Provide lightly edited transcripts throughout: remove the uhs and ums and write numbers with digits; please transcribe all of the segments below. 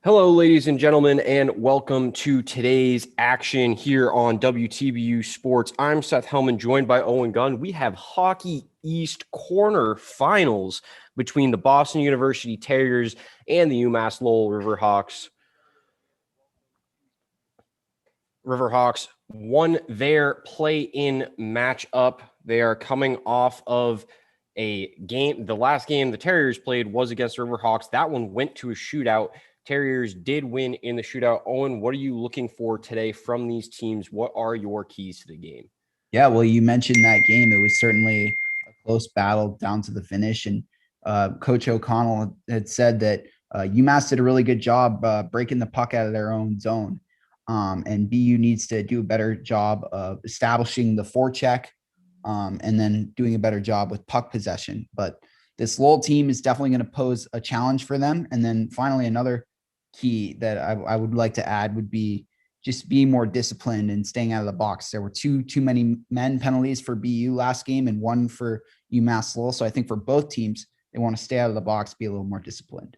Hello, ladies and gentlemen, and welcome to today's action here on WTBU Sports. I'm Seth Hellman, joined by Owen Gunn. We have Hockey East quarterfinals between the Boston University Terriers and the UMass Lowell Riverhawks. Riverhawks won their play-in matchup. They are coming off of a game. The last game the Terriers played was against Riverhawks. That one went to a shootout. Terriers did win in the shootout. Owen, what are you looking for today from these teams? What are your keys to the game? Yeah, well, you mentioned that game. It was certainly a close battle down to the finish. And Coach O'Connell had said that UMass did a really good job breaking the puck out of their own zone. And BU needs to do a better job of establishing the forecheck and then doing a better job with puck possession. But this Lowell team is definitely going to pose a challenge for them. And then finally, another key that I would like to add would be just being more disciplined and staying out of the box. There were too many men penalties for BU last game and one for UMass Lowell. So I think for both teams, they want to stay out of the box, be a little more disciplined.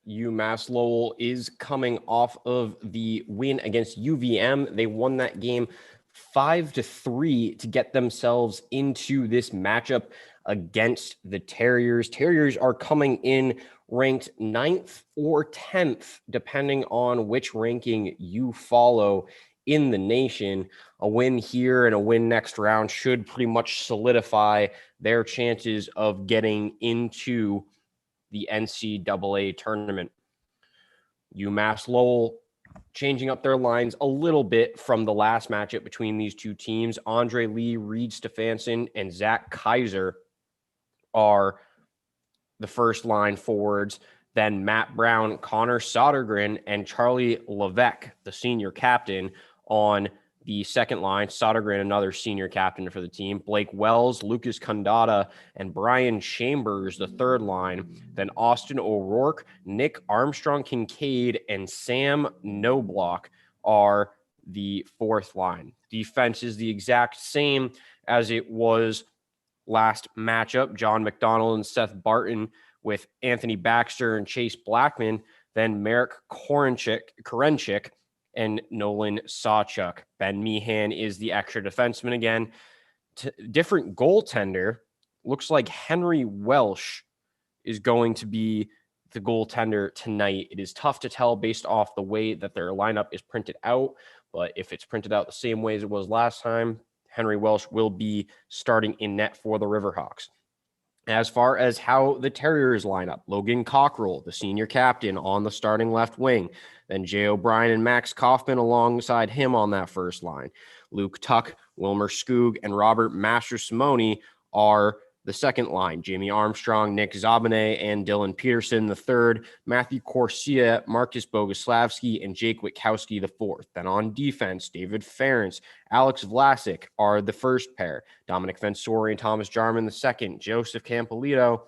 UMass Lowell is coming off of the win against UVM. They won that game 5-3 to get themselves into this matchup against the Terriers. Terriers are coming in ranked 9th or 10th, depending on which ranking you follow in the nation. A win here and a win next round should pretty much solidify their chances of getting into the NCAA tournament. UMass Lowell changing up their lines a little bit from the last matchup between these two teams. Andre Lee, Reed Stefansson, and Zach Kaiser are the first line forwards. Then Matt Brown, Connor Sodergren, and Charlie Levesque, the senior captain, on the second line. Sodergren, another senior captain for the team. Blake Wells, Lucas Condata, and Brian Chambers, the third line. Then Austin O'Rourke, Nick Armstrong Kincaid, and Sam Knobloch are the fourth line. Defense is the exact same as it was last matchup. John McDonald and Seth Barton with Anthony Baxter and Chase Blackman. Then Merrick Korenchik and Nolan Sawchuk. Ben Meehan is the extra defenseman again. Different goaltender. Looks like Henry Welsh is going to be the goaltender tonight. It is tough to tell based off the way that their lineup is printed out, but if it's printed out the same way as it was last time, Henry Welsh will be starting in net for the Riverhawks. As far as how the Terriers line up, Logan Cockrell, the senior captain, on the starting left wing. Then Jay O'Brien and Max Kaufman alongside him on that first line. Luke Tuck, Wilmer Skoog, and Robert Master-Simone are the second line. Jamie Armstrong, Nick Zabane, and Dylan Peterson, the third. Matthew Corsia, Marcus Boguslavsky, and Jake Witkowski, the fourth. Then on defense, David Ferentz, Alex Vlasic are the first pair. Dominic Vensori and Thomas Jarman, the second. Joseph Campolito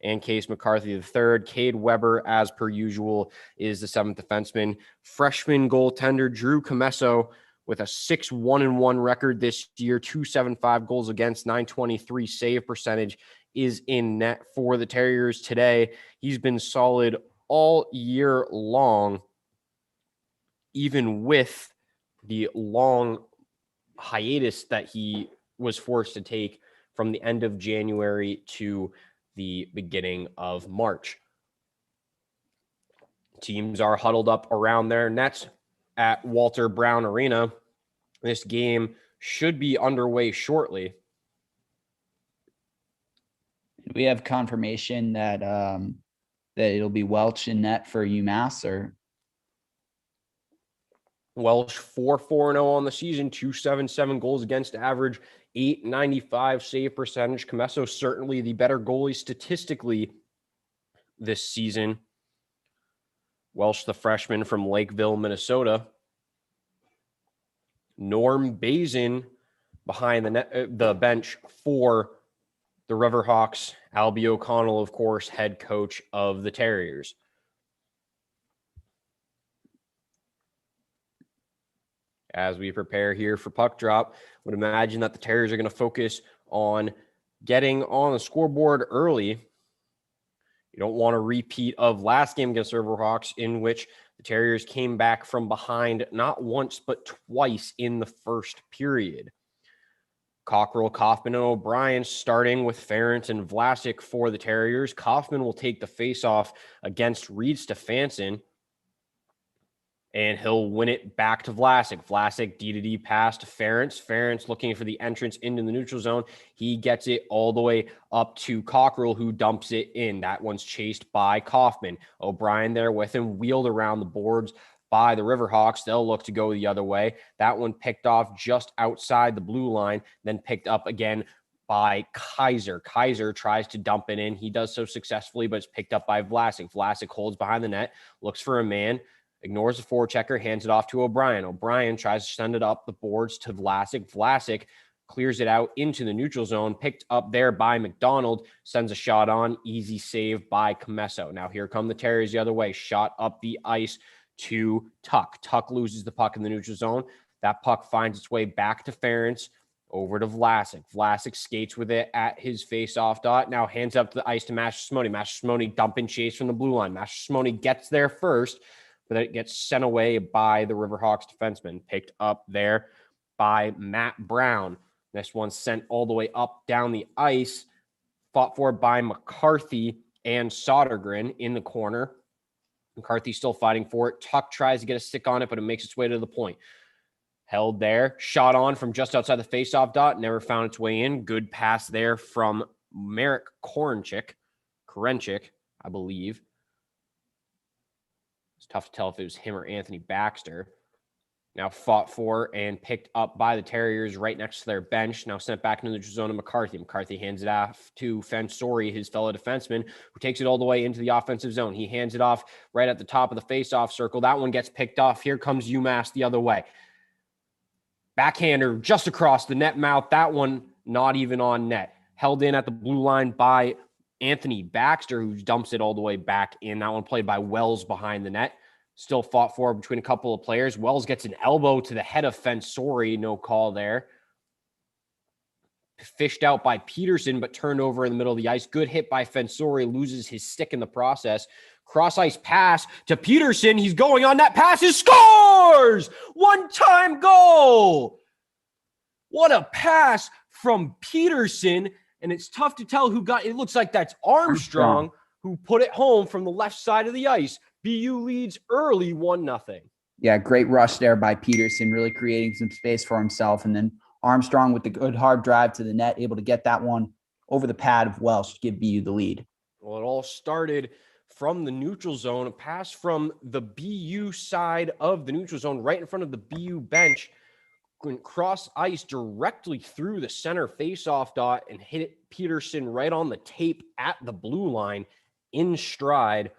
and Case McCarthy, the third. Cade Weber, as per usual, is the seventh defenseman. Freshman goaltender Drew Comesso, with a 6-1-1 record this year, 275 goals against, 923 save percentage, is in net for the Terriers today. He's been solid all year long, even with the long hiatus that he was forced to take from the end of January to the beginning of March. Teams are huddled up around their nets at Walter Brown Arena. This game should be underway shortly. We have confirmation that that it'll be Welch in net for UMass, or Welsh 4-4-0 on the season, 277 goals against average, 895 save percentage. Comesso certainly the better goalie statistically this season. Welsh, the freshman from Lakeville, Minnesota. Norm Bazin behind the bench for the Riverhawks. Albie O'Connell, of course, head coach of the Terriers. As we prepare here for puck drop, would imagine that the Terriers are going to focus on getting on the scoreboard early You don't want a repeat of last game against the Riverhawks, in which the Terriers came back from behind not once, but twice in the first period. Cockrell, Kaufman, and O'Brien starting with Ferentz and Vlasic for the Terriers. Kaufman will take the faceoff against Reed Stefansson, and he'll win it back to Vlasic. Vlasic, D-to-D pass to Ferentz. Ferentz looking for the entrance into the neutral zone. He gets it all the way up to Cockrell, who dumps it in. That one's chased by Kaufman. O'Brien there with him, wheeled around the boards by the Riverhawks. They'll look to go the other way. That one picked off just outside the blue line, then picked up again by Kaiser. Kaiser tries to dump it in. He does so successfully, but it's picked up by Vlasic. Vlasic holds behind the net, looks for a man, ignores the forechecker, hands it off to O'Brien. O'Brien tries to send it up the boards to Vlasic. Vlasic clears it out into the neutral zone, picked up there by McDonald, sends a shot on, easy save by Comesso. Now here come the Terriers the other way, shot up the ice to Tuck. Tuck loses the puck in the neutral zone. That puck finds its way back to Ferentz, over to Vlasic. Vlasic skates with it at his face-off dot. Now hands up to the ice to Mastrosimone. Mastrosimone dump and chase from the blue line. Mastrosimone gets there first, but it gets sent away by the Riverhawks defenseman. Picked up there by Matt Brown. This one sent all the way up down the ice. Fought for by McCarthy and Sodergren in the corner. McCarthy still fighting for it. Tuck tries to get a stick on it, but it makes its way to the point. Held there. Shot on from just outside the faceoff dot. Never found its way in. Good pass there from Marek Korenchik, I believe. It's tough to tell if it was him or Anthony Baxter. Now fought for and picked up by the Terriers right next to their bench. Now sent back into the zone of McCarthy. McCarthy hands it off to Fensori, his fellow defenseman, who takes it all the way into the offensive zone. He hands it off right at the top of the faceoff circle. That one gets picked off. Here comes UMass the other way. Backhander just across the net mouth. That one not even on net. Held in at the blue line by Anthony Baxter, who dumps it all the way back in. That one played by Wells behind the net. Still fought for between a couple of players. Wells gets an elbow to the head of Fensori. No call there. Fished out by Peterson, but turned over in the middle of the ice. Good hit by Fensori. Loses his stick in the process. Cross-ice pass to Peterson. He's going on that pass. He scores! One-time goal! What a pass from Peterson. And it's tough to tell who got it. Looks like that's Armstrong who put it home from the left side of the ice. BU leads early 1-0. Yeah, great rush there by Peterson, really creating some space for himself. And then Armstrong with the good hard drive to the net, able to get that one over the pad of Welsh to give BU the lead. Well, it all started from the neutral zone, a pass from the BU side of the neutral zone right in front of the BU bench. Went cross ice directly through the center faceoff dot and hit it Peterson right on the tape at the blue line in stride.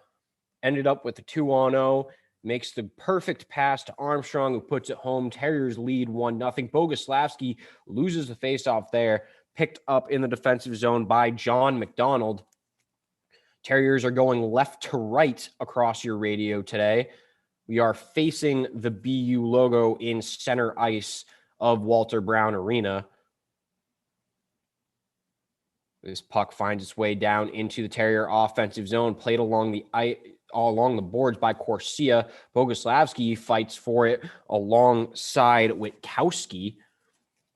Ended up with a 2-on-0. Makes the perfect pass to Armstrong, who puts it home. Terriers lead 1-0. Boguslavsky loses the faceoff there. Picked up in the defensive zone by John McDonald. Terriers are going left to right across your radio today. We are facing the BU logo in center ice of Walter Brown Arena. This puck finds its way down into the Terrier offensive zone, played along the boards by Corsia. Boguslavsky fights for it alongside Witkowski.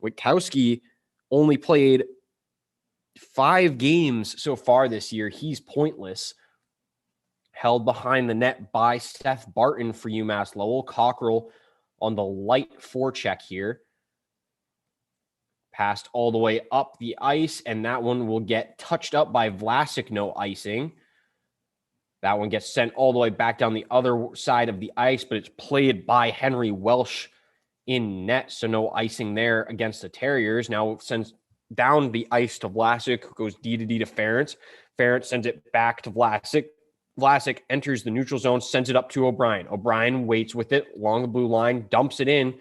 Witkowski only played 5 games so far this year. He's pointless. Held behind the net by Seth Barton for UMass Lowell. Cockrell on the light forecheck here. Passed all the way up the ice, and that one will get touched up by Vlasic, no icing. That one gets sent all the way back down the other side of the ice, but it's played by Henry Welsh in net, so no icing there against the Terriers. Now sends down the ice to Vlasic, who goes D-to-D to Ferentz. Ferentz sends it back to Vlasic. Vlasic enters the neutral zone, sends it up to O'Brien. O'Brien waits with it along the blue line, dumps it in.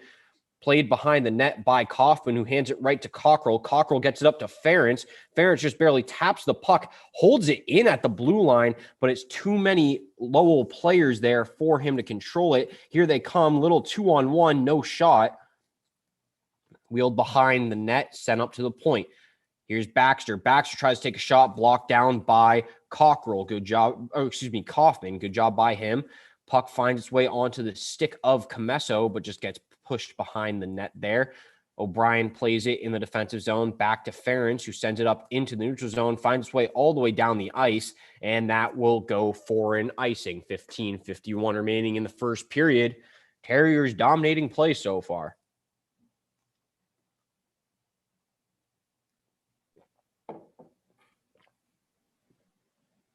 Played behind the net by Kaufman, who hands it right to Cockrell. Cockrell gets it up to Ferentz. Ferentz just barely taps the puck, holds it in at the blue line, but it's too many Lowell players there for him to control it. Here they come, little 2-on-1, no shot. Wheeled behind the net, sent up to the point. Here's Baxter. Baxter tries to take a shot, blocked down by Cockrell. Good job. Oh, excuse me, Kaufman. Good job by him. Puck finds its way onto the stick of Comesso, but just gets pushed behind the net there. O'Brien plays it in the defensive zone back to Ferentz, who sends it up into the neutral zone, finds its way all the way down the ice, and that will go for an icing. 15:51 remaining in the first period. Terriers dominating play so far.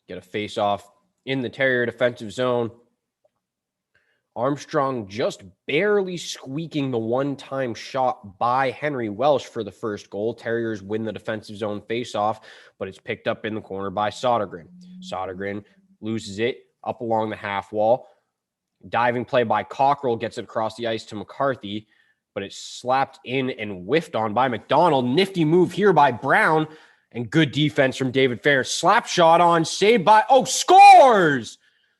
Get a face-off in the Terrier defensive zone. Armstrong just barely squeaking the one-time shot by Henry Welsh for the first goal. Terriers win the defensive zone face-off, but it's picked up in the corner by Sodergren. Sodergren loses it up along the half wall. Diving play by Cockrell gets it across the ice to McCarthy, but it's slapped in and whiffed on by McDonald. Nifty move here by Brown, and good defense from David Ferris. Slap shot on, saved by, scores!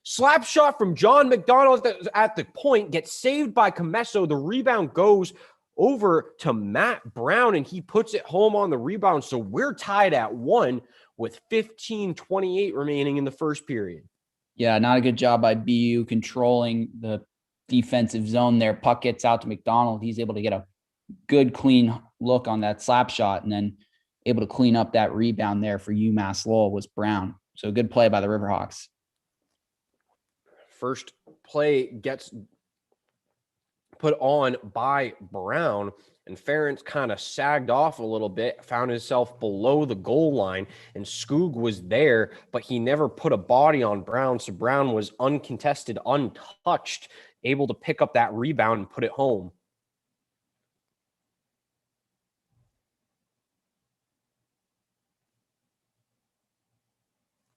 Slap shot from John McDonald at the point, gets saved by Comesso. The rebound goes over to Matt Brown, and he puts it home on the rebound. So we're tied at 1 with 15:28 remaining in the first period. Yeah, not a good job by BU controlling the defensive zone there. Puck gets out to McDonald. He's able to get a good, clean look on that slap shot, and then able to clean up that rebound there for UMass Lowell was Brown. So good play by the Riverhawks. First play gets put on by Brown, and Ferentz kind of sagged off a little bit, found himself below the goal line, and Skoog was there, but he never put a body on Brown, so Brown was uncontested, untouched, able to pick up that rebound and put it home.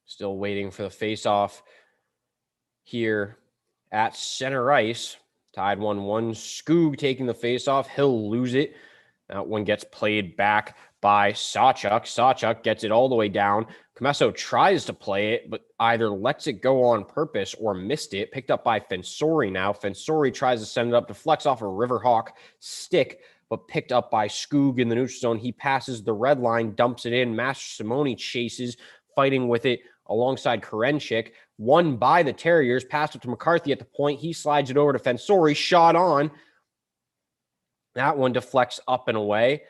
Still waiting for the face-off here at center ice. Tied 1-1. Skoog taking the face-off. He'll lose it. That one gets played back by Sawchuk. Sawchuk gets it all the way down. Comesso tries to play it, but either lets it go on purpose or missed it. Picked up by Fensori now. Fensori tries to send it up, deflects off a Riverhawk stick, but picked up by Skoog in the neutral zone. He passes the red line, dumps it in. Master Simone chases, fighting with it alongside Karenchik. Won by the Terriers, passed it to McCarthy at the point. He slides it over to Fensori, shot on. That one deflects up and away.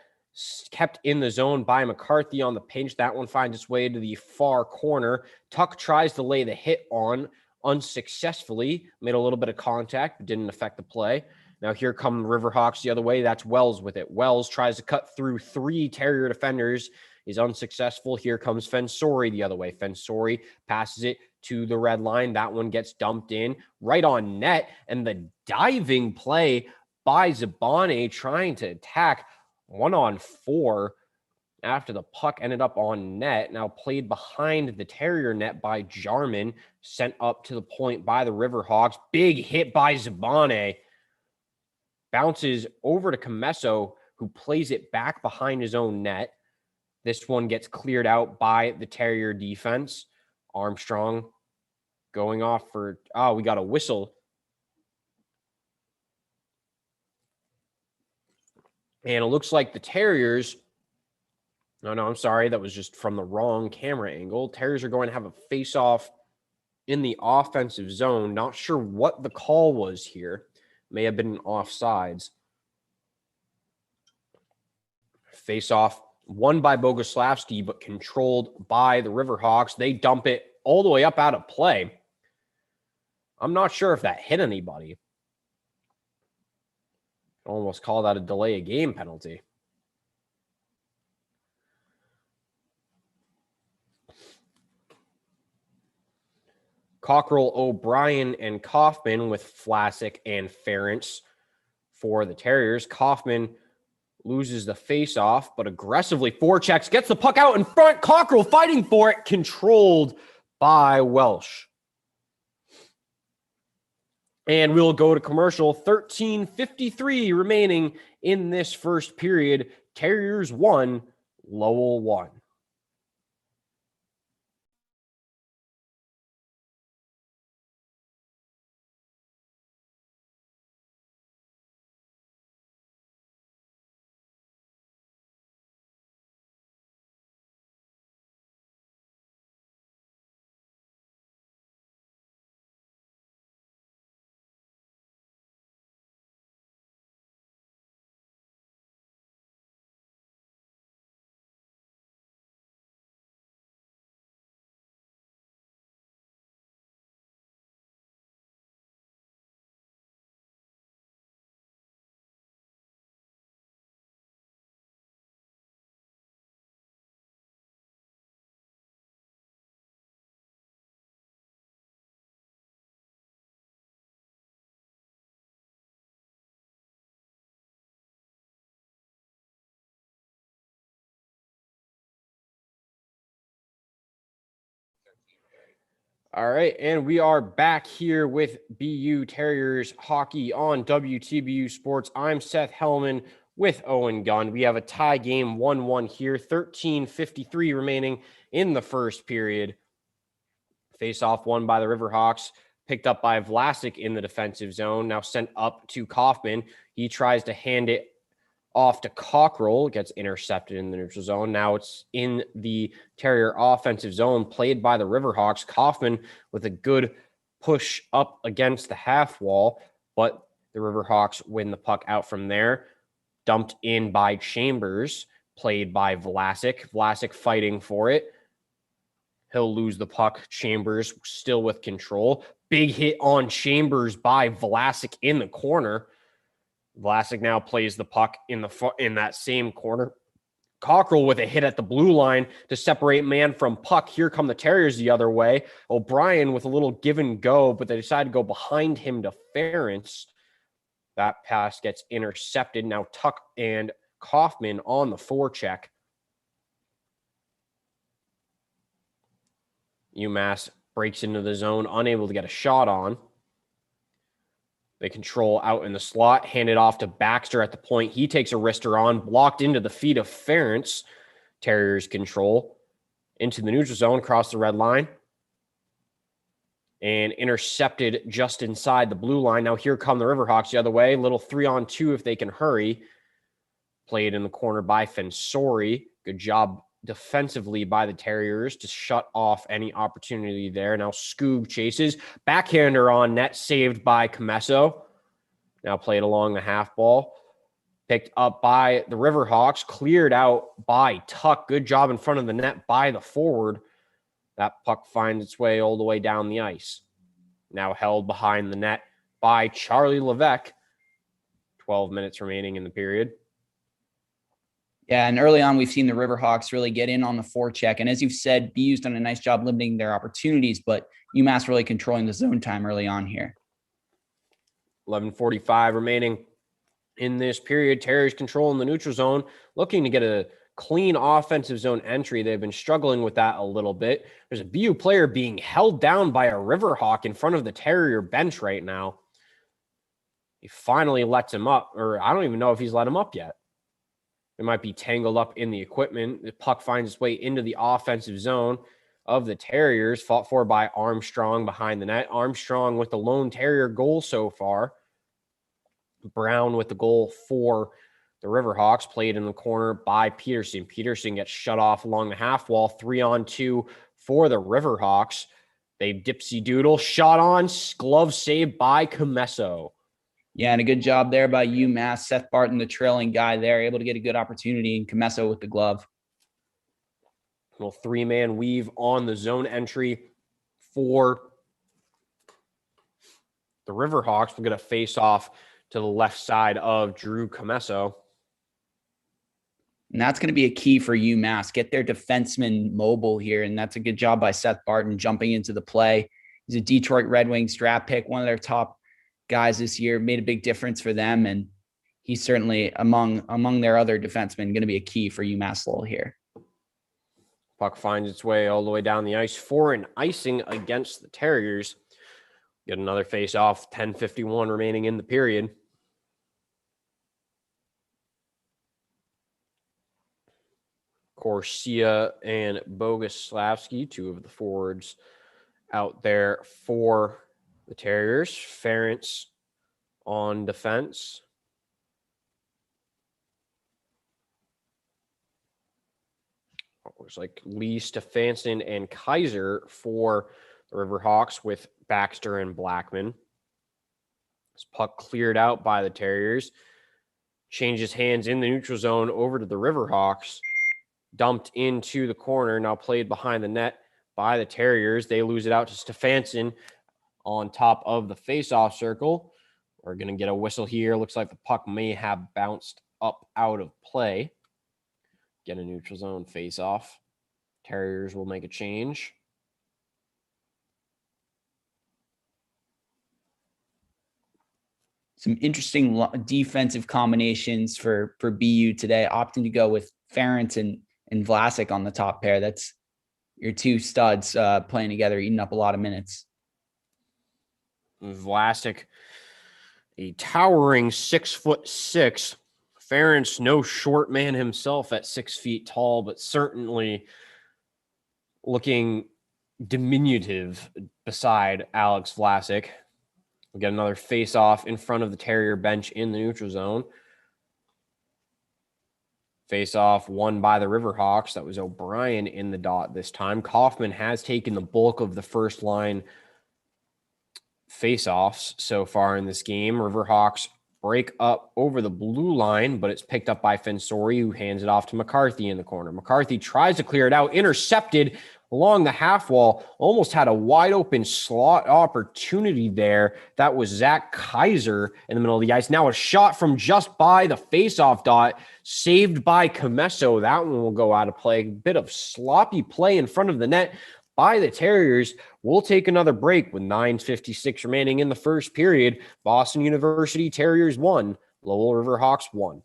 Kept in the zone by McCarthy on the pinch. That one finds its way to the far corner. Tuck tries to lay the hit on unsuccessfully. Made a little bit of contact, but didn't affect the play. Now here come the Riverhawks the other way. That's Wells with it. Wells tries to cut through 3 Terrier defenders. Is unsuccessful. Here comes Fensori the other way. Fensori passes it to the red line. That one gets dumped in right on net. And the diving play by Zabane trying to attack 1-on-4 after the puck ended up on net. Now played behind the Terrier net by Jarman. Sent up to the point by the Riverhawks. Big hit by Zabane. Bounces over to Comesso, who plays it back behind his own net. This one gets cleared out by the Terrier defense. Armstrong going off for, we got a whistle. And it looks like the Terriers, no, I'm sorry. That was just from the wrong camera angle. Terriers are going to have a face-off in the offensive zone. Not sure what the call was here. May have been an offsides. Face-off won by Boguslavsky, but controlled by the Riverhawks. They dump it all the way up out of play. I'm not sure if that hit anybody. Almost call that a delay of game penalty. Cockrell, O'Brien, and Kaufman with Vlasic and Ferentz for the Terriers. Kaufman loses the face-off, but aggressively forechecks, gets the puck out in front. Cockrell fighting for it, controlled by Welsh. And we'll go to commercial. 13:53 remaining in this first period. Terriers 1, Lowell 1. All right, and we are back here with BU Terriers hockey on WTBU Sports. I'm Seth Hellman with Owen Gunn. We have a tie game 1-1 here, 13:53 remaining in the first period. Face-off won by the Riverhawks, picked up by Vlasic in the defensive zone, now sent up to Kaufman. He tries to hand it off to Cockrell, gets intercepted in the neutral zone. Now it's in the Terrier offensive zone, played by the Riverhawks. Kaufman with a good push up against the half wall, but the Riverhawks win the puck out from there. Dumped in by Chambers, played by Vlasic. Vlasic fighting for it. He'll lose the puck. Chambers still with control. Big hit on Chambers by Vlasic in the corner. Vlasic now plays the puck in that same corner. Cockrell with a hit at the blue line to separate man from puck. Here come the Terriers the other way. O'Brien with a little give and go, but they decide to go behind him to Ference. That pass gets intercepted. Now Tuck and Kaufman on the forecheck. UMass breaks into the zone, unable to get a shot on. They control out in the slot, hand it off to Baxter at the point. He takes a wrister on, blocked into the feet of Ference. Terriers control into the neutral zone, across the red line, and intercepted just inside the blue line. Now here come the Riverhawks the other way. Little 3-on-2 if they can hurry. Played in the corner by Fensori. Good job defensively by the Terriers to shut off any opportunity there. Now Scoob chases. Backhander on net, saved by Comesso. Now played along the half ball. Picked up by the Riverhawks. Cleared out by Tuck. Good job in front of the net by the forward. That puck finds its way all the way down the ice. Now held behind the net by Charlie Levesque. 12 minutes remaining in the period. Yeah, and early on, we've seen the Riverhawks really get in on the forecheck. And as you've said, BU's done a nice job limiting their opportunities, but UMass really controlling the zone time early on here. 11:45 remaining in this period. Terriers controlling the neutral zone, looking to get a clean offensive zone entry. They've been struggling with that a little bit. There's a BU player being held down by a Riverhawk in front of the Terrier bench right now. He finally lets him up, or I don't even know if he's let him up yet. It might be tangled up in the equipment. The puck finds its way into the offensive zone of the Terriers, fought for by Armstrong behind the net. Armstrong with the lone Terrier goal so far. Brown with the goal for the Riverhawks, played in the corner by Peterson. Peterson gets shut off along the half wall, 3-on-2 for the Riverhawks. They dipsy doodle, shot on, glove saved by Comesso. Yeah, and a good job there by UMass. Seth Barton, the trailing guy there, able to get a good opportunity, and Comesso with the glove. Little 3-man weave on the zone entry for the Riverhawks. We'll get a face-off to the left side of Drew Comesso. And that's going to be a key for UMass. Get their defenseman mobile here, and that's a good job by Seth Barton jumping into the play. He's a Detroit Red Wings draft pick, one of their top guys this year, made a big difference for them, and he's certainly among their other defensemen going to be a key for UMass Lowell here. Puck finds its way all the way down the ice for an icing against the Terriers. Get another face-off, 10:51 remaining in the period. Corsia and Boguslavsky, two of the forwards out there for the Terriers. Ference on defense. Looks like Lee, Stefansson, and Kaiser for the Riverhawks with Baxter and Blackman. This puck cleared out by the Terriers. Changes hands in the neutral zone over to the Riverhawks. Dumped into the corner, now played behind the net by the Terriers. They lose it out to Stefansson on top of the face-off circle. We're going to get a whistle here. Looks like the puck may have bounced up out of play. Get a neutral zone face-off. Terriers will make a change. Some interesting defensive combinations for BU today, opting to go with Ference and Vlasic on the top pair. That's your two studs playing together, eating up a lot of minutes. Vlasic, a towering 6'6". Ference, no short man himself at 6 feet tall, but certainly looking diminutive beside Alex Vlasic. We get another face-off in front of the Terrier bench in the neutral zone. Face-off won by the Riverhawks. That was O'Brien in the dot this time. Kaufman has taken the bulk of the first line face-offs so far in this game. Riverhawks break up over the blue line, but it's picked up by Fensori, who hands it off to McCarthy in the corner. McCarthy tries to clear it out, intercepted along the half wall, almost had a wide open slot opportunity there. That was Zach Kaiser in the middle of the ice. Now a shot from just by the face-off dot, saved by Comesso. That one will go out of play. A bit of sloppy play in front of the net by the Terriers. We'll take another break with 9:56 remaining in the first period. Boston University Terriers 1, Lowell Riverhawks 1.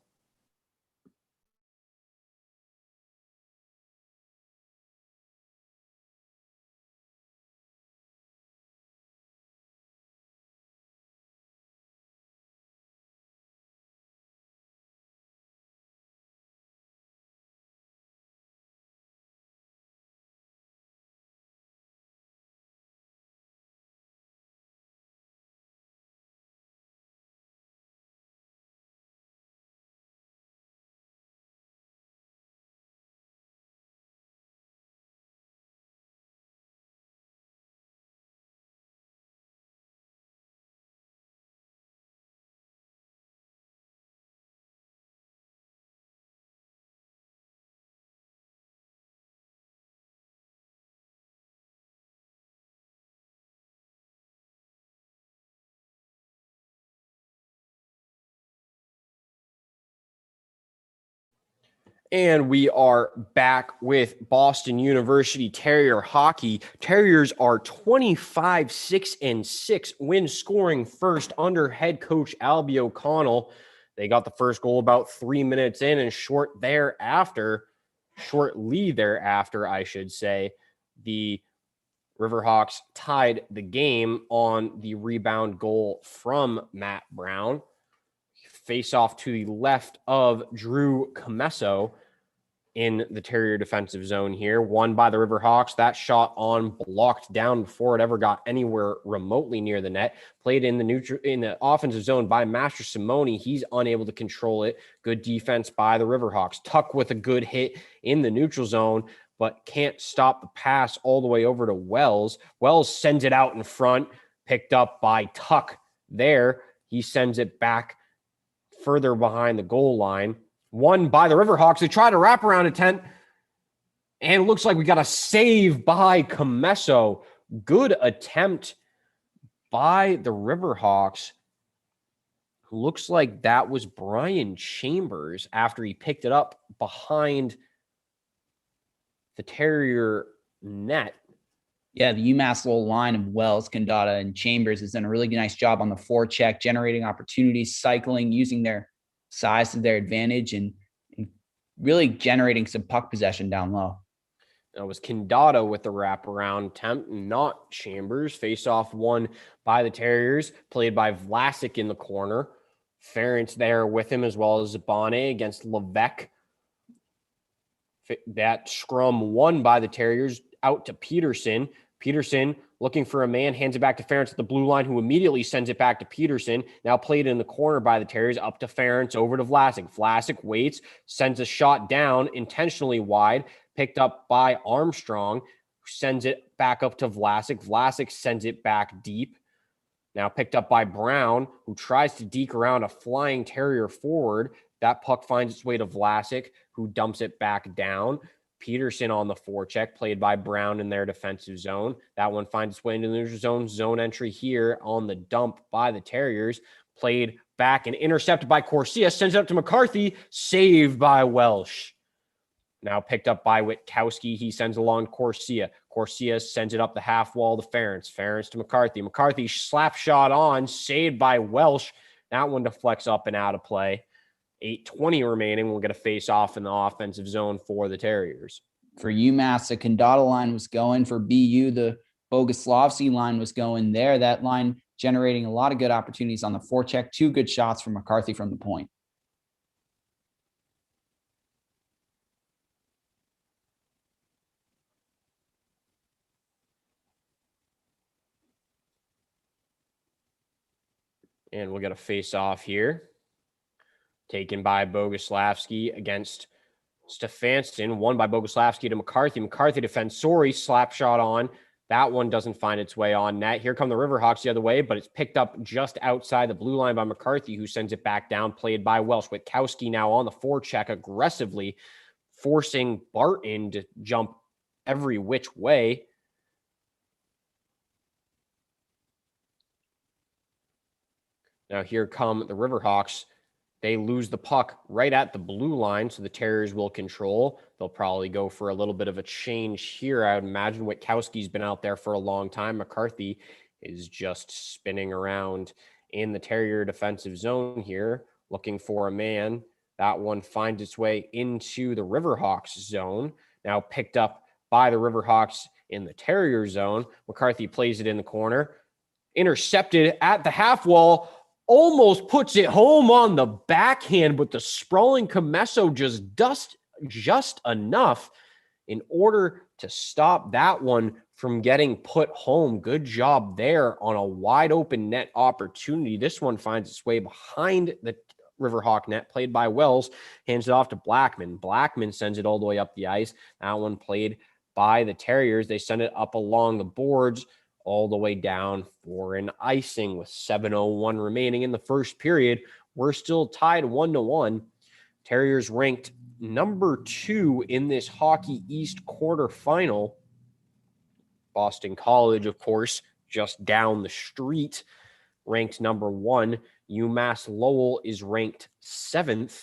And we are back with Boston University Terrier hockey. Terriers are 25-6-6, win scoring first under head coach Albie O'Connell. They got the first goal about 3 minutes in, and shortly thereafter, I should say, the Riverhawks tied the game on the rebound goal from Matt Brown. Face off to the left of Drew Comesso in the Terrier defensive zone here. Won by the Riverhawks. That shot on blocked down before it ever got anywhere remotely near the net. Played in the offensive zone by Master Simone. He's unable to control it. Good defense by the Riverhawks. Tuck with a good hit in the neutral zone, but can't stop the pass all the way over to Wells. Wells sends it out in front, picked up by Tuck there. He sends it back further behind the goal line. Won by the Riverhawks. They try to wrap around attempt, and it looks like we got a save by Comesso. Good attempt by the Riverhawks. Looks like that was Brian Chambers after he picked it up behind the Terrier net. Yeah, the UMass Lowell line of Wells, Kandata, and Chambers has done a really nice job on the forecheck, generating opportunities, cycling, using their size to their advantage, and really generating some puck possession down low. It was Kandata with the wraparound attempt, not Chambers. Face-off won by the Terriers, played by Vlasic in the corner. Ference there with him, as well as Zabane against Levesque. That scrum won by the Terriers, out to Peterson. Peterson looking for a man, hands it back to Ference at the blue line, who immediately sends it back to Peterson. Now played in the corner by the Terriers, up to Ference, over to Vlasic. Vlasic waits, sends a shot down, intentionally wide, picked up by Armstrong, who sends it back up to Vlasic. Vlasic sends it back deep. Now picked up by Brown, who tries to deke around a flying Terrier forward. That puck finds its way to Vlasic, who dumps it back down. Peterson on the forecheck, played by Brown in their defensive zone. That one finds its way into the neutral zone entry here on the dump by the Terriers. Played back and intercepted by Corsia, sends it up to McCarthy, saved by Welsh. Now picked up by Witkowski. He sends along Corsia. Corsia sends it up the half wall to Ference. Ference to McCarthy. McCarthy slap shot on, saved by Welsh. That one deflects up and out of play. 8:20 remaining. We'll get a face-off in the offensive zone for the Terriers. For UMass, the Condado line was going. For BU, the Boguslavsky line was going there. That line generating a lot of good opportunities on the forecheck. 2 good shots from McCarthy from the point. And we'll get a face-off here. Taken by Boguslavsky against Stefansson. Won by Boguslavsky to McCarthy. McCarthy defends. Sorry, slap shot on. That one doesn't find its way on net. Here come the Riverhawks the other way, but it's picked up just outside the blue line by McCarthy, who sends it back down, played by Welsh. Witkowski now on the forecheck aggressively, forcing Barton to jump every which way. Now here come the Riverhawks. They lose the puck right at the blue line, so the Terriers will control. They'll probably go for a little bit of a change here. I would imagine Witkowski's been out there for a long time. McCarthy is just spinning around in the Terrier defensive zone here, looking for a man. That one finds its way into the Riverhawks zone. Now picked up by the Riverhawks in the Terrier zone. McCarthy plays it in the corner. Intercepted at the half wall. Almost puts it home on the backhand, but the sprawling Comesso just enough in order to stop that one from getting put home. Good job there on a wide open net opportunity. This one finds its way behind the Riverhawk net, played by Wells, hands it off to Blackman. Blackman sends it all the way up the ice. That one played by the Terriers. They send it up along the boards, all the way down for an icing with 7:01 remaining in the first period. We're still tied 1-1. Terriers ranked number 2 in this Hockey East quarterfinal. Boston College, of course, just down the street, ranked number 1. UMass Lowell is ranked 7th.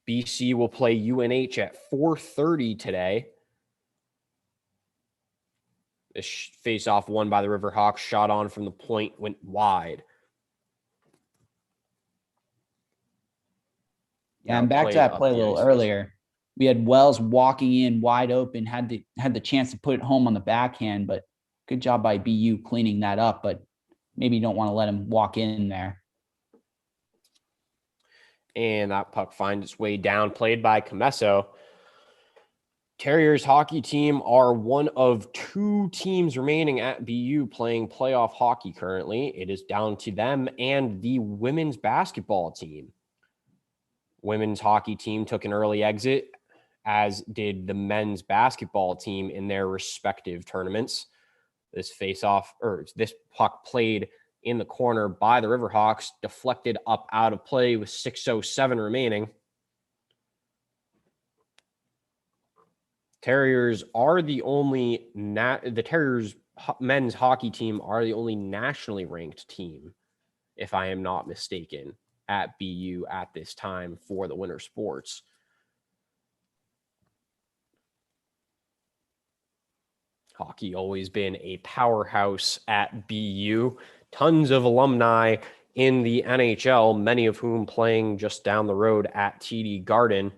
BC will play UNH at 4:30 today. This face-off won by the Riverhawks. Shot on from the point, went wide. Yeah, and back to that play a little earlier. We had Wells walking in wide open, had the chance to put it home on the backhand, but good job by BU cleaning that up, but maybe you don't want to let him walk in there. And that puck finds its way down, played by Comesso. Terriers hockey team are one of 2 teams remaining at BU playing playoff hockey currently. It is down to them and the women's basketball team. Women's hockey team took an early exit, as did the men's basketball team in their respective tournaments. This puck played in the corner by the Riverhawks, deflected up out of play with 6:07 remaining. Terriers are the only the Terriers men's hockey team are the only nationally ranked team, if I am not mistaken, at BU at this time for the winter sports. Hockey always been a powerhouse at BU. Tons of alumni in the NHL, many of whom playing just down the road at TD Garden.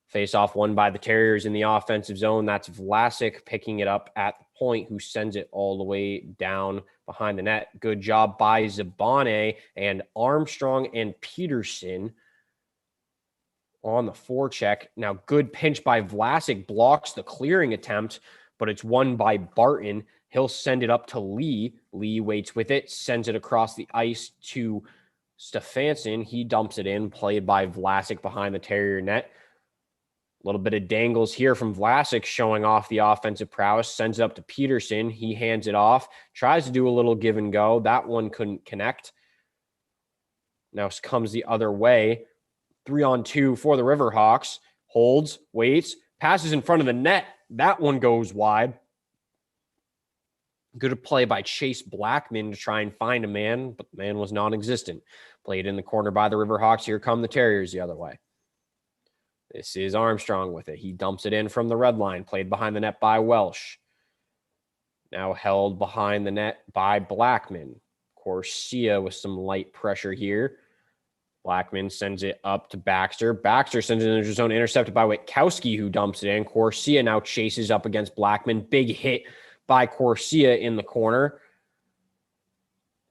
Face-off won by the Terriers in the offensive zone. That's Vlasic picking it up at the point, who sends it all the way down behind the net. Good job by Zabane and Armstrong and Peterson on the forecheck. Now, good pinch by Vlasic, blocks the clearing attempt, but it's won by Barton. He'll send it up to Lee. Lee waits with it, sends it across the ice to Stefansson. He dumps it in, played by Vlasic behind the Terrier net. A little bit of dangles here from Vlasic, showing off the offensive prowess. Sends it up to Peterson. He hands it off. Tries to do a little give and go. That one couldn't connect. Now comes the other way. 3-on-2 for the Riverhawks. Holds, waits, passes in front of the net. That one goes wide. Good play by Chase Blackman to try and find a man, but the man was non-existent. Played in the corner by the Riverhawks. Here come the Terriers the other way. This is Armstrong with it. He dumps it in from the red line, played behind the net by Welsh. Now held behind the net by Blackman. Corsia with some light pressure here. Blackman sends it up to Baxter. Baxter sends it into the zone, intercepted by Witkowski, who dumps it in. Corsia now chases up against Blackman. Big hit by Corsia in the corner.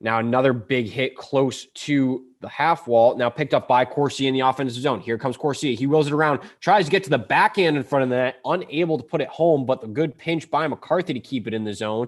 Now another big hit close to the half wall. Now picked up by Corsia in the offensive zone. Here comes Corsia. He wheels it around, tries to get to the backhand in front of the net, unable to put it home, but the good pinch by McCarthy to keep it in the zone.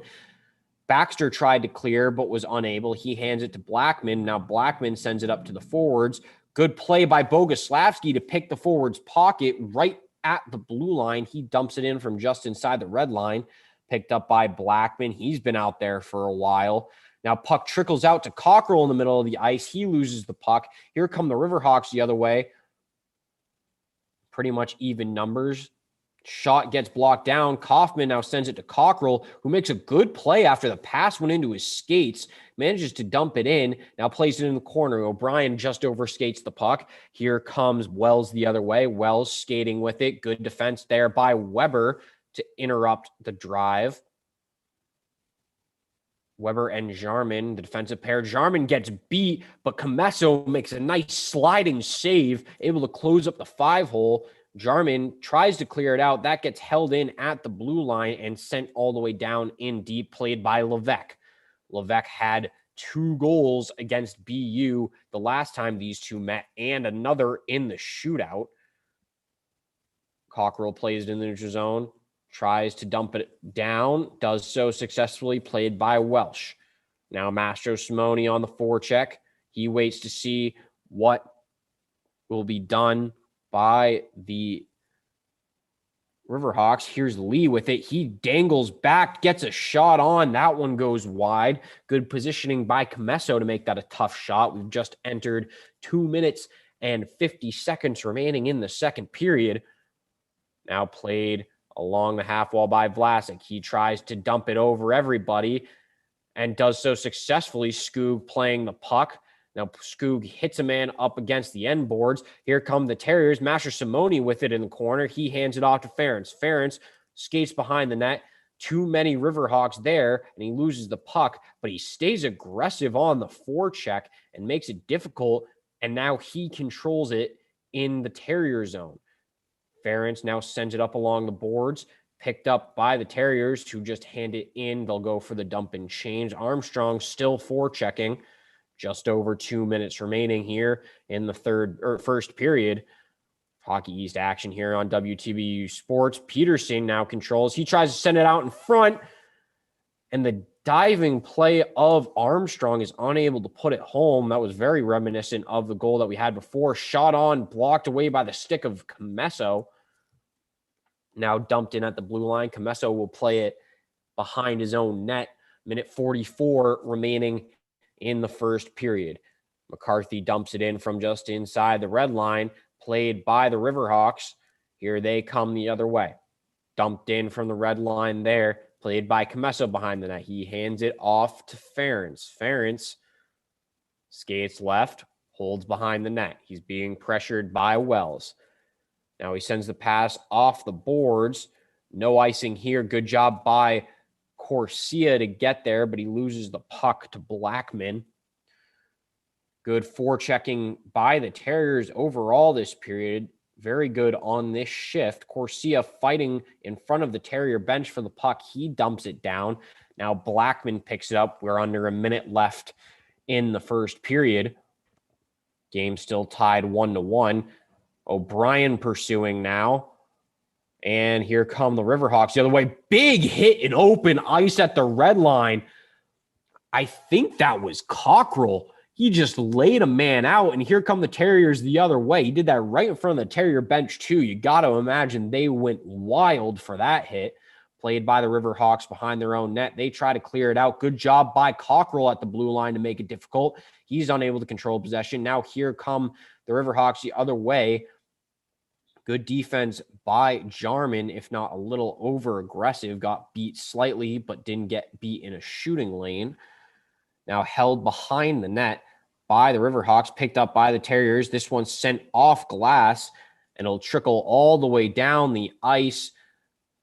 Baxter tried to clear, but was unable. He hands it to Blackman. Now Blackman sends it up to the forwards. Good play by Boguslavsky to pick the forwards pocket right at the blue line. He dumps it in from just inside the red line. Picked up by Blackman. He's been out there for a while. Now puck trickles out to Cockrell in the middle of the ice. He loses the puck. Here come the Riverhawks the other way. Pretty much even numbers. Shot gets blocked down. Kaufman now sends it to Cockrell, who makes a good play after the pass went into his skates, manages to dump it in, now plays it in the corner. O'Brien just overskates the puck. Here comes Wells the other way. Wells skating with it. Good defense there by Weber to interrupt the drive. Weber and Jarman, the defensive pair. Jarman gets beat, but Comesso makes a nice sliding save, able to close up the 5-hole. Jarman tries to clear it out. That gets held in at the blue line and sent all the way down in deep, played by Levesque. Levesque had 2 goals against BU the last time these two met, and another in the shootout. Cockrell plays it in the neutral zone, tries to dump it down, does so successfully, played by Welsh. Now Mastro Simone on the forecheck. He waits to see what will be done by the Riverhawks. Here's Lee with it. He dangles back, gets a shot on. That one goes wide. Good positioning by Comesso to make that a tough shot. We've just entered 2 minutes and 50 seconds remaining in the second period. Now played along the half wall by Vlasic. He tries to dump it over everybody and does so successfully. Skoog playing the puck. Now Skoog hits a man up against the end boards. Here come the Terriers. Master Simone with it in the corner. He hands it off to Ferentz. Ferentz skates behind the net. Too many Riverhawks there, and he loses the puck, but he stays aggressive on the forecheck and makes it difficult, and now he controls it in the Terrier zone. Ferentz now sends it up along the boards, picked up by the Terriers, who just hand it in. They'll go for the dump and change. Armstrong still forechecking. Just over 2 minutes remaining here in the first period. Hockey East action here on WTBU Sports. Peterson now controls. He tries to send it out in front, and the diving play of Armstrong is unable to put it home. That was very reminiscent of the goal that we had before. Shot on, blocked away by the stick of Comesso. Now dumped in at the blue line. Comesso will play it behind his own net. Minute 44 remaining in the first period. McCarthy dumps it in from just inside the red line, played by the Riverhawks. Here they come the other way. Dumped in from the red line there, played by Comesso behind the net. He hands it off to Ferentz. Ferentz skates left, holds behind the net. He's being pressured by Wells. Now he sends the pass off the boards. No icing here. Good job by Corsia to get there, but he loses the puck to Blackman. Good forechecking by the Terriers overall this period. Very good on this shift. Corsia fighting in front of the Terrier bench for the puck. He dumps it down. Now Blackman picks it up. We're under a minute left in the first period. Game still tied 1-1. O'Brien pursuing now. And here come the Riverhawks the other way. Big hit in open ice at the red line. I think that was Cockrell. He just laid a man out, and here come the Terriers the other way. He did that right in front of the Terrier bench, too. You got to imagine they went wild for that hit. Played by the Riverhawks behind their own net. They try to clear it out. Good job by Cockrell at the blue line to make it difficult. He's unable to control possession. Now here come the Riverhawks the other way. Good defense by Jarman, if not a little over-aggressive. Got beat slightly, but didn't get beat in a shooting lane. Now held behind the net by the Riverhawks, picked up by the Terriers. This one's sent off glass, and it'll trickle all the way down the ice.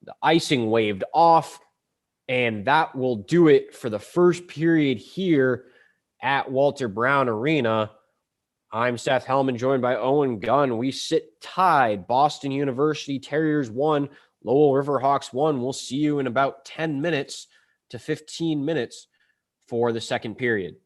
The icing waved off, and that will do it for the first period here at Walter Brown Arena. I'm Seth Hellman, joined by Owen Gunn. We sit tied. Boston University Terriers 1, Lowell Riverhawks 1. We'll see you in about 10 minutes to 15 minutes for the second period.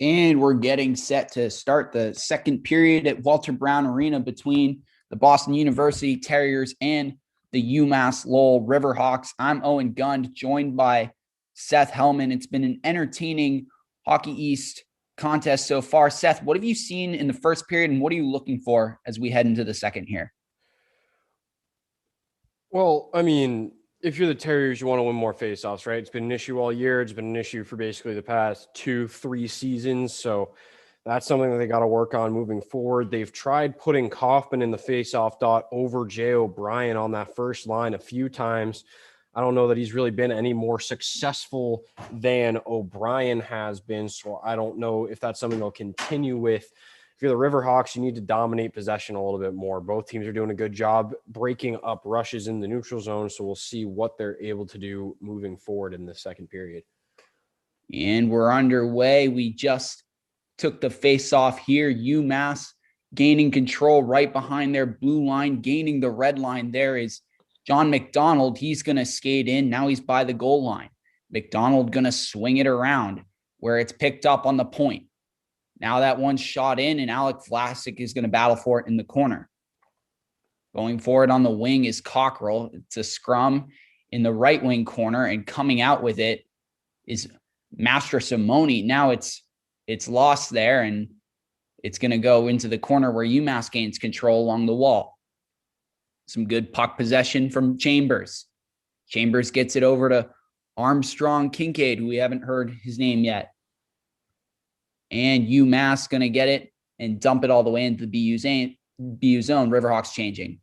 And we're getting set to start the second period at Walter Brown Arena between the Boston University Terriers and the UMass Lowell Riverhawks. I'm Owen Gund, joined by Seth Hellman. It's been an entertaining Hockey East contest so far. Seth, what have you seen in the first period, and what are you looking for as we head into the second here? Well, I mean, if you're the Terriers, you want to win more faceoffs, right? It's been an issue all year. It's been an issue for basically the past 2-3 seasons. So that's something that they got to work on moving forward. They've tried putting Kaufman in the faceoff dot over Jay O'Brien on that first line a few times. I don't know that he's really been any more successful than O'Brien has been. So I don't know if that's something they'll continue with. If you're the Riverhawks, you need to dominate possession a little bit more. Both teams are doing a good job breaking up rushes in the neutral zone. So we'll see what they're able to do moving forward in the second period. And we're underway. We just took the face-off here. UMass gaining control right behind their blue line, gaining the red line. There is John McDonald. He's going to skate in. Now he's by the goal line. McDonald going to swing it around where it's picked up on the point. Now that one's shot in, and Alec Vlasic is going to battle for it in the corner. Going forward on the wing is Cockrell. It's a scrum in the right wing corner, and coming out with it is Master Simone. Now it's lost there, and it's going to go into the corner where UMass gains control along the wall. Some good puck possession from Chambers. Chambers gets it over to Armstrong Kincaid, who we haven't heard his name yet. And UMass going to get it and dump it all the way into the BU zone. Riverhawks changing.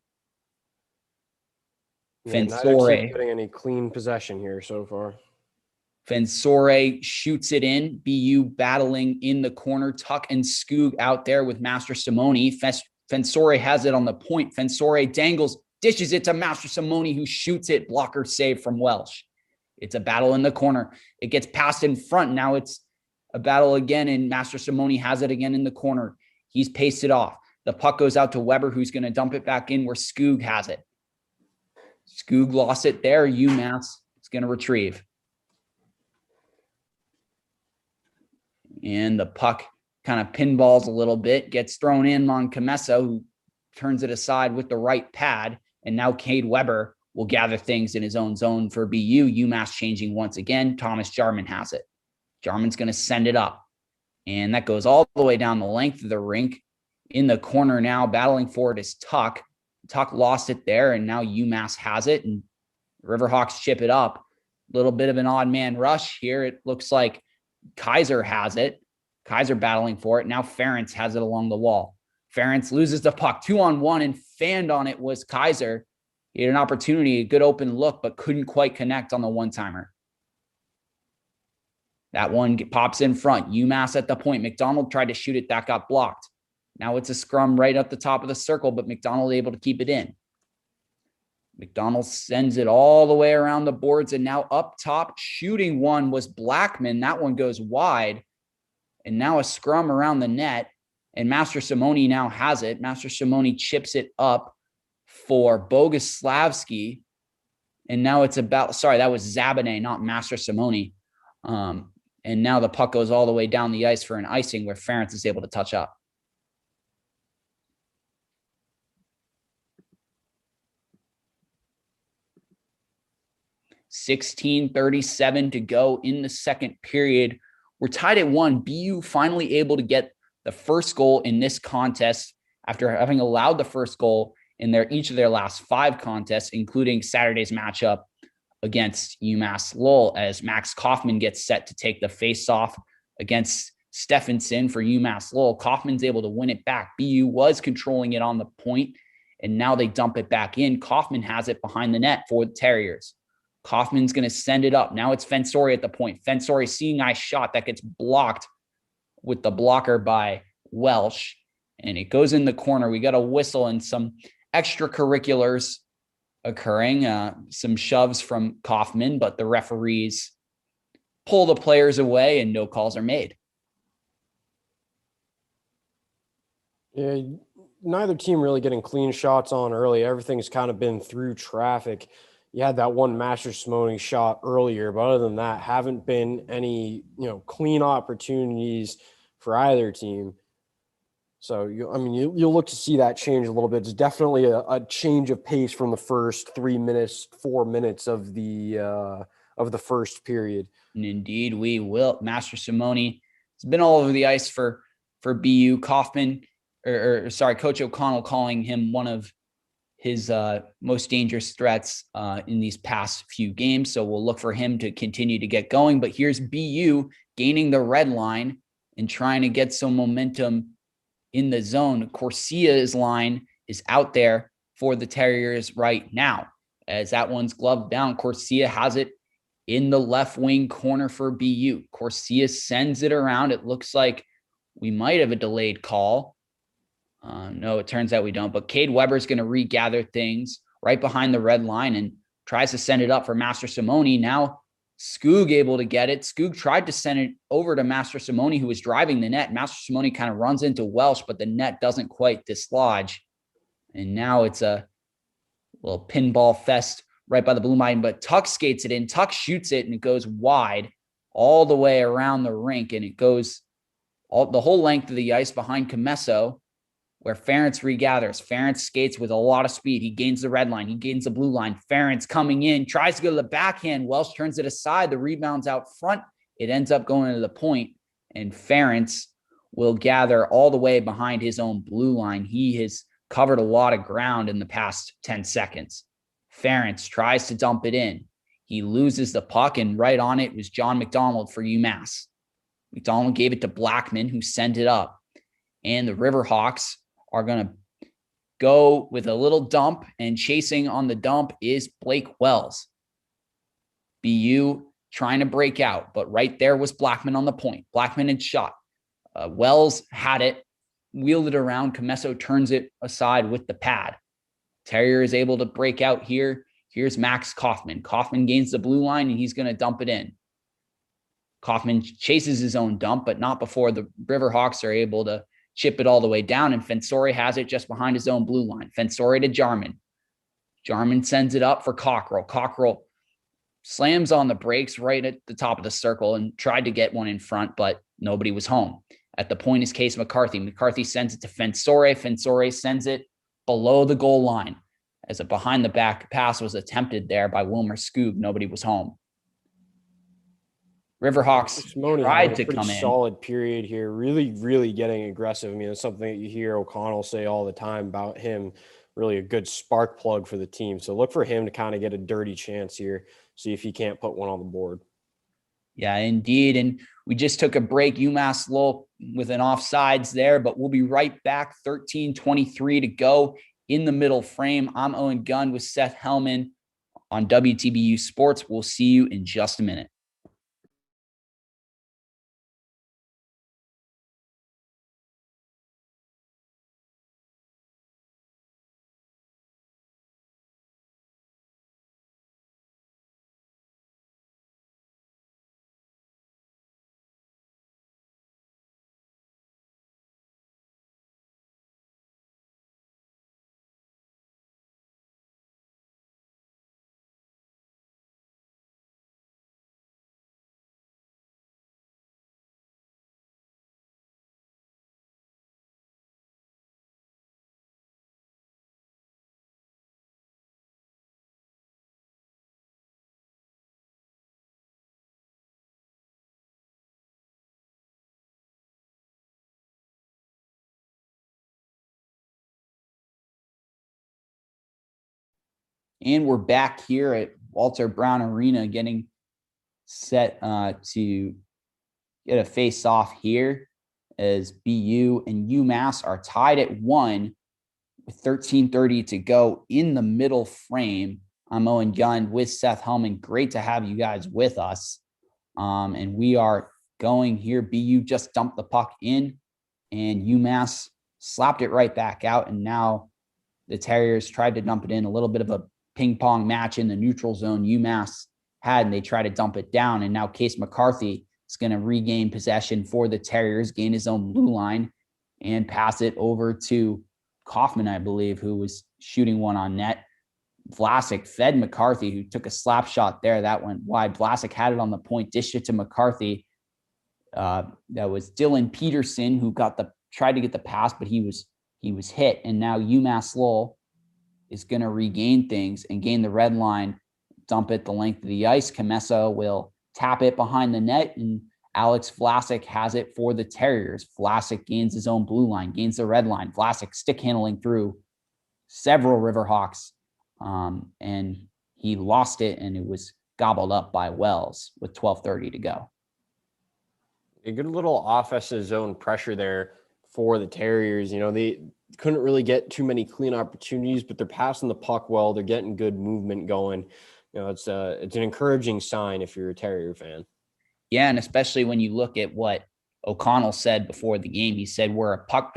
Yeah, Fensore getting any clean possession here so far. Fensore shoots it in. BU battling in the corner. Tuck and Skoog out there with Master Simone. Fensore has it on the point. Fensore dangles, dishes it to Master Simone, who shoots it. Blocker save from Welsh. It's a battle in the corner. It gets passed in front. Now it's a battle again, and Master Simone has it again in the corner. He's pasted off. The puck goes out to Weber, who's going to dump it back in where Skoog has it. Skoog lost it there. UMass is going to retrieve. And the puck kind of pinballs a little bit, gets thrown in on Camessa, who turns it aside with the right pad. And now Cade Weber will gather things in his own zone for BU. UMass changing once again. Thomas Jarman has it. Jarman's going to send it up. And that goes all the way down the length of the rink. In the corner now, battling for it is Tuck. Tuck lost it there, and now UMass has it. And Riverhawks chip it up. A little bit of an odd man rush here. It looks like Kaiser has it. Kaiser battling for it. Now Ferentz has it along the wall. Ferentz loses the puck 2-on-1, and fanned on it was Kaiser. He had an opportunity, a good open look, but couldn't quite connect on the one-timer. That one pops in front. UMass at the point. McDonald tried to shoot it. That got blocked. Now it's a scrum right at the top of the circle, but McDonald able to keep it in. McDonald sends it all the way around the boards, and now up top, shooting one was Blackman. That one goes wide, and now a scrum around the net, and Master Simone now has it. Master Simone chips it up for Boguslavsky, and now it's about, sorry, that was Zabane, not Master Simone. And now the puck goes all the way down the ice for an icing where Ferentz is able to touch up. $16:37 to go in the second period. We're tied at 1. BU finally able to get the first goal in this contest after having allowed the first goal in each of their last 5 contests, including Saturday's matchup against UMass Lowell, as Max Kaufman gets set to take the face-off against Stephenson for UMass Lowell. Kaufman's able to win it back. BU was controlling it on the point, and now they dump it back in. Kaufman has it behind the net for the Terriers. Kaufman's going to send it up. Now it's Fensore at the point. Fensore seeing a shot that gets blocked with the blocker by Welsh, and it goes in the corner. We got a whistle and some extracurriculars occurring, some shoves from Kaufman, but the referees pull the players away and no calls are made. Yeah, neither team really getting clean shots on early. Everything's kind of been through traffic. You had that one Master Simone shot earlier, but other than that, haven't been any, clean opportunities for either team. So you'll look to see that change a little bit. It's definitely a change of pace from the first 3 minutes, 4 minutes of the first period. And indeed, we will. Master Simone has been all over the ice for BU. Kaufman, Coach O'Connell calling him one of his most dangerous threats in these past few games. So we'll look for him to continue to get going. But here's BU gaining the red line and trying to get some momentum in the zone. Corsia's line is out there for the Terriers right now. As that one's gloved down, Corsia has it in the left wing corner for BU. Corsia sends it around. It looks like we might have a delayed call. No, it turns out we don't. But Cade Weber's going to regather things right behind the red line and tries to send it up for Master Simone. Now Skoog able to get it. Skoog tried to send it over to Master Simone, who was driving the net. Master Simone kind of runs into Welsh, but the net doesn't quite dislodge. And now it's a little pinball fest right by the blue line, but Tuck skates it in. Tuck shoots it, and it goes wide all the way around the rink, and it goes the whole length of the ice behind Comesso, where Ferentz regathers. Ferentz skates with a lot of speed. He gains the red line. He gains the blue line. Ferentz coming in, tries to go to the backhand. Welsh turns it aside. The rebound's out front. It ends up going to the point, and Ferentz will gather all the way behind his own blue line. He has covered a lot of ground in the past 10 seconds. Ferentz tries to dump it in. He loses the puck, and right on it was John McDonald for UMass. McDonald gave it to Blackman, who sent it up. And the Riverhawks are going to go with a little dump, and chasing on the dump is Blake Wells. BU trying to break out, but right there was Blackman on the point. Blackman had shot. Wells had it, wheeled it around. Comesso turns it aside with the pad. Terrier is able to break out here. Here's Max Kaufman. Kaufman gains the blue line, and he's going to dump it in. Kaufman chases his own dump, but not before the Riverhawks are able to chip it all the way down, and Fensore has it just behind his own blue line. Fensore to Jarman. Jarman sends it up for Cockrell. Cockrell slams on the brakes right at the top of the circle and tried to get one in front, but nobody was home. At the point is Case McCarthy. McCarthy sends it to Fensore. Fensore sends it below the goal line as a behind-the-back pass was attempted there by Wilmer Skoog. Nobody was home. Riverhawks tried to come in. Solid period here. Really, really getting aggressive. I mean, it's something that you hear O'Connell say all the time about him. Really a good spark plug for the team. So look for him to kind of get a dirty chance here. See if he can't put one on the board. Yeah, indeed. And we just took a break. UMass Lowell with an offsides there, but we'll be right back. 13:23 to go in the middle frame. I'm Owen Gunn with Seth Hellman on WTBU Sports. We'll see you in just a minute. And we're back here at Walter Brown Arena getting set to get a face-off here as BU and UMass are tied at 1 with 13:30 to go in the middle frame. I'm Owen Gunn with Seth Hellman. Great to have you guys with us. And we are going here. BU just dumped the puck in, and UMass slapped it right back out. And now the Terriers tried to dump it in. A little bit of a ping pong match in the neutral zone UMass had, and they try to dump it down. And now Case McCarthy is going to regain possession for the Terriers, gain his own blue line, and pass it over to Kaufman, I believe, who was shooting one on net. Vlasic fed McCarthy, who took a slap shot there. That went wide. Vlasic had it on the point, dished it to McCarthy. That was Dylan Peterson who tried to get the pass, but he was hit. And now UMass Lowell is going to regain things and gain the red line, dump it the length of the ice. Comesso will tap it behind the net, and Alex Vlasic has it for the Terriers. Vlasic gains his own blue line, gains the red line. Vlasic stick handling through several Riverhawks, and he lost it, and it was gobbled up by Wells with 12:30 to go. A good little offensive zone pressure there for the Terriers. You know, they couldn't really get too many clean opportunities, but they're passing the puck well. They're getting good movement going. You know, it's an encouraging sign if you're a Terrier fan. Yeah, and especially when you look at what O'Connell said before the game. He said we're a puck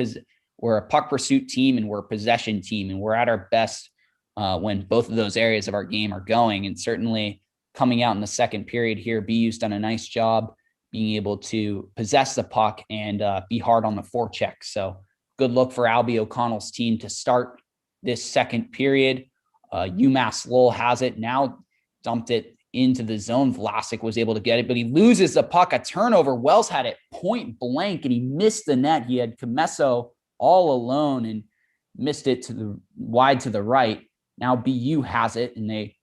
pursuit team and we're a possession team, and we're at our best when both of those areas of our game are going. And certainly coming out in the second period here, BU's done a nice job being able to possess the puck and be hard on the forecheck. So good look for Albie O'Connell's team to start this second period. UMass Lowell has it now, dumped it into the zone. Vlasic was able to get it, but he loses the puck. A turnover. Wells had it point blank and he missed the net. He had Comesso all alone and missed it to the wide to the right. Now BU has it and they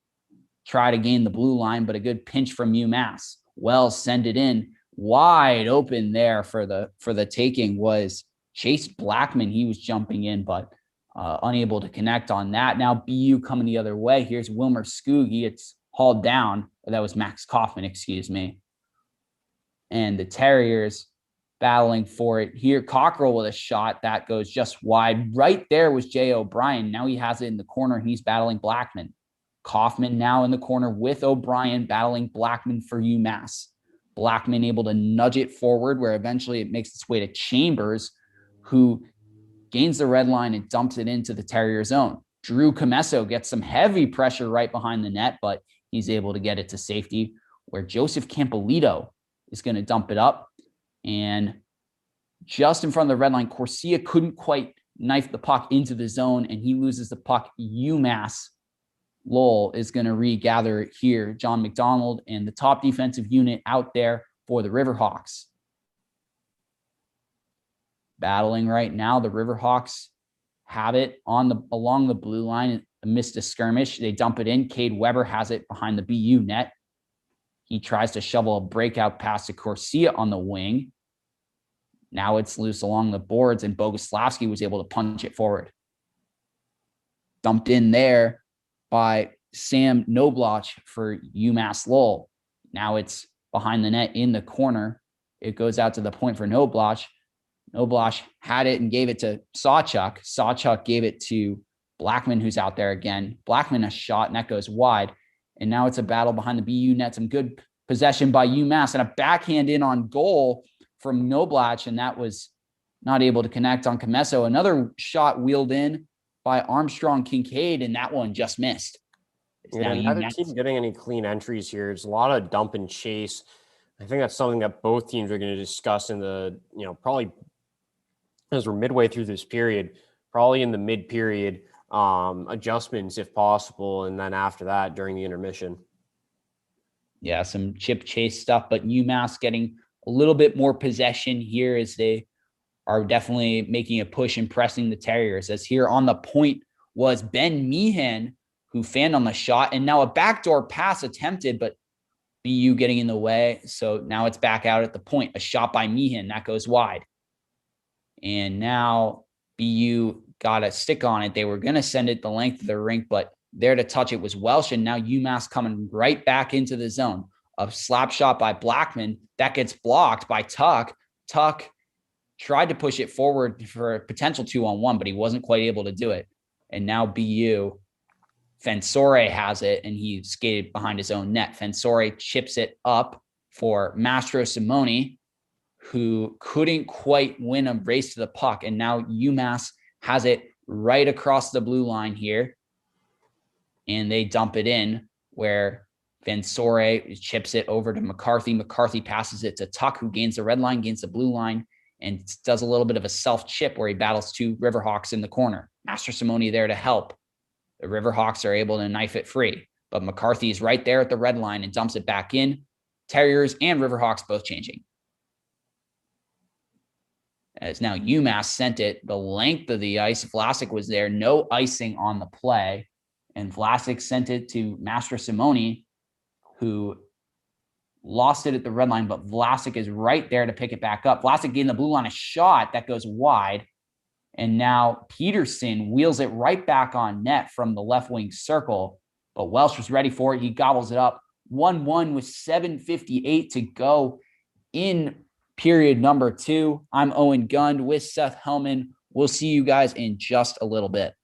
try to gain the blue line, but a good pinch from UMass. Wells send it in. Wide open there for the taking was Chase Blackman. He was jumping in, but unable to connect on that. Now BU coming the other way. Here's Wilmer Skoog. He gets hauled down. That was Max Kaufman, excuse me. And the Terriers battling for it here. Cockrell with a shot that goes just wide. Right there was Jay O'Brien. Now he has it in the corner and he's battling Blackman. Kaufman now in the corner with O'Brien battling Blackman for UMass. Blackman able to nudge it forward where eventually it makes its way to Chambers, who gains the red line and dumps it into the Terrier zone. Drew Comesso gets some heavy pressure right behind the net, but he's able to get it to safety where Joseph Campolito is going to dump it up. And just in front of the red line, Corsia couldn't quite knife the puck into the zone and he loses the puck. UMass Lowell is going to regather it here. John McDonald and the top defensive unit out there for the Riverhawks. Battling right now, the Riverhawks have it along the blue line amidst a skirmish. They dump it in. Cade Weber has it behind the BU net. He tries to shovel a breakout pass to Corsia on the wing. Now it's loose along the boards, and Boguslavsky was able to punch it forward. Dumped in there by Sam Nobloch for UMass Lowell. Now it's behind the net in the corner. It goes out to the point for Nobloch. Nobloch had it and gave it to Sawchuk. Sawchuk gave it to Blackman, who's out there again. Blackman a shot, and that goes wide. And now it's a battle behind the BU net. Some good possession by UMass and a backhand in on goal from Nobloch, and that was not able to connect on Comesso. Another shot wheeled in by Armstrong Kincaid, and that one just missed. Neither team getting any clean entries here. It's a lot of dump and chase. I think that's something that both teams are going to discuss in the, probably as we're midway through this period, probably in the mid-period adjustments if possible, and then after that during the intermission. Yeah, some chip chase stuff, but UMass getting a little bit more possession here as they are definitely making a push and pressing the Terriers. As here on the point was Ben Meehan, who fanned on the shot, and now a backdoor pass attempted, but BU getting in the way. So now it's back out at the point. A shot by Meehan, that goes wide. And now BU got a stick on it. They were going to send it the length of the rink, but there to touch it was Welsh. And now UMass coming right back into the zone. A slap shot by Blackman that gets blocked by Tuck. Tuck tried to push it forward for a potential 2-on-1, but he wasn't quite able to do it. And now BU, Fensore has it, and he skated behind his own net. Fensore chips it up for Mastro Simone, who couldn't quite win a race to the puck. And now UMass has it right across the blue line here. And they dump it in where Fensore chips it over to McCarthy. McCarthy passes it to Tuck, who gains the red line, gains the blue line, and does a little bit of a self-chip where he battles two Riverhawks in the corner. Master Simone there to help. The Riverhawks are able to knife it free, but McCarthy is right there at the red line and dumps it back in. Terriers and Riverhawks both changing. as now UMass sent it the length of the ice. Vlasic was there, no icing on the play. And Vlasic sent it to Master Simone, who lost it at the red line, but Vlasic is right there to pick it back up. Vlasic gave the blue line a shot that goes wide. And now Peterson wheels it right back on net from the left wing circle. But Welsh was ready for it. He gobbles it up. 1-1 with 7:58 to go in period number 2. I'm Owen Gund with Seth Hellman. We'll see you guys in just a little bit.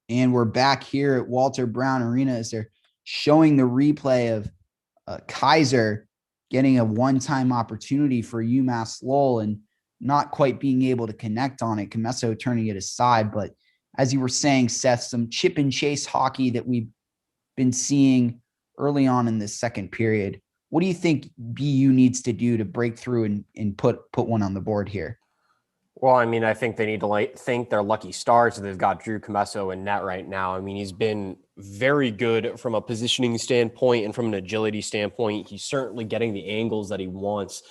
And we're back here at Walter Brown Arena as they're showing the replay of Kaiser getting a one-time opportunity for UMass Lowell and not quite being able to connect on it. Comesso turning it aside. But as you were saying, Seth, some chip and chase hockey that we've been seeing early on in this second period. What do you think BU needs to do to break through and put one on the board here? Well, I mean, I think they need to thank their lucky stars that they've got Drew Comesso in net right now. I mean, he's been very good from a positioning standpoint and from an agility standpoint. He's certainly getting the angles that he wants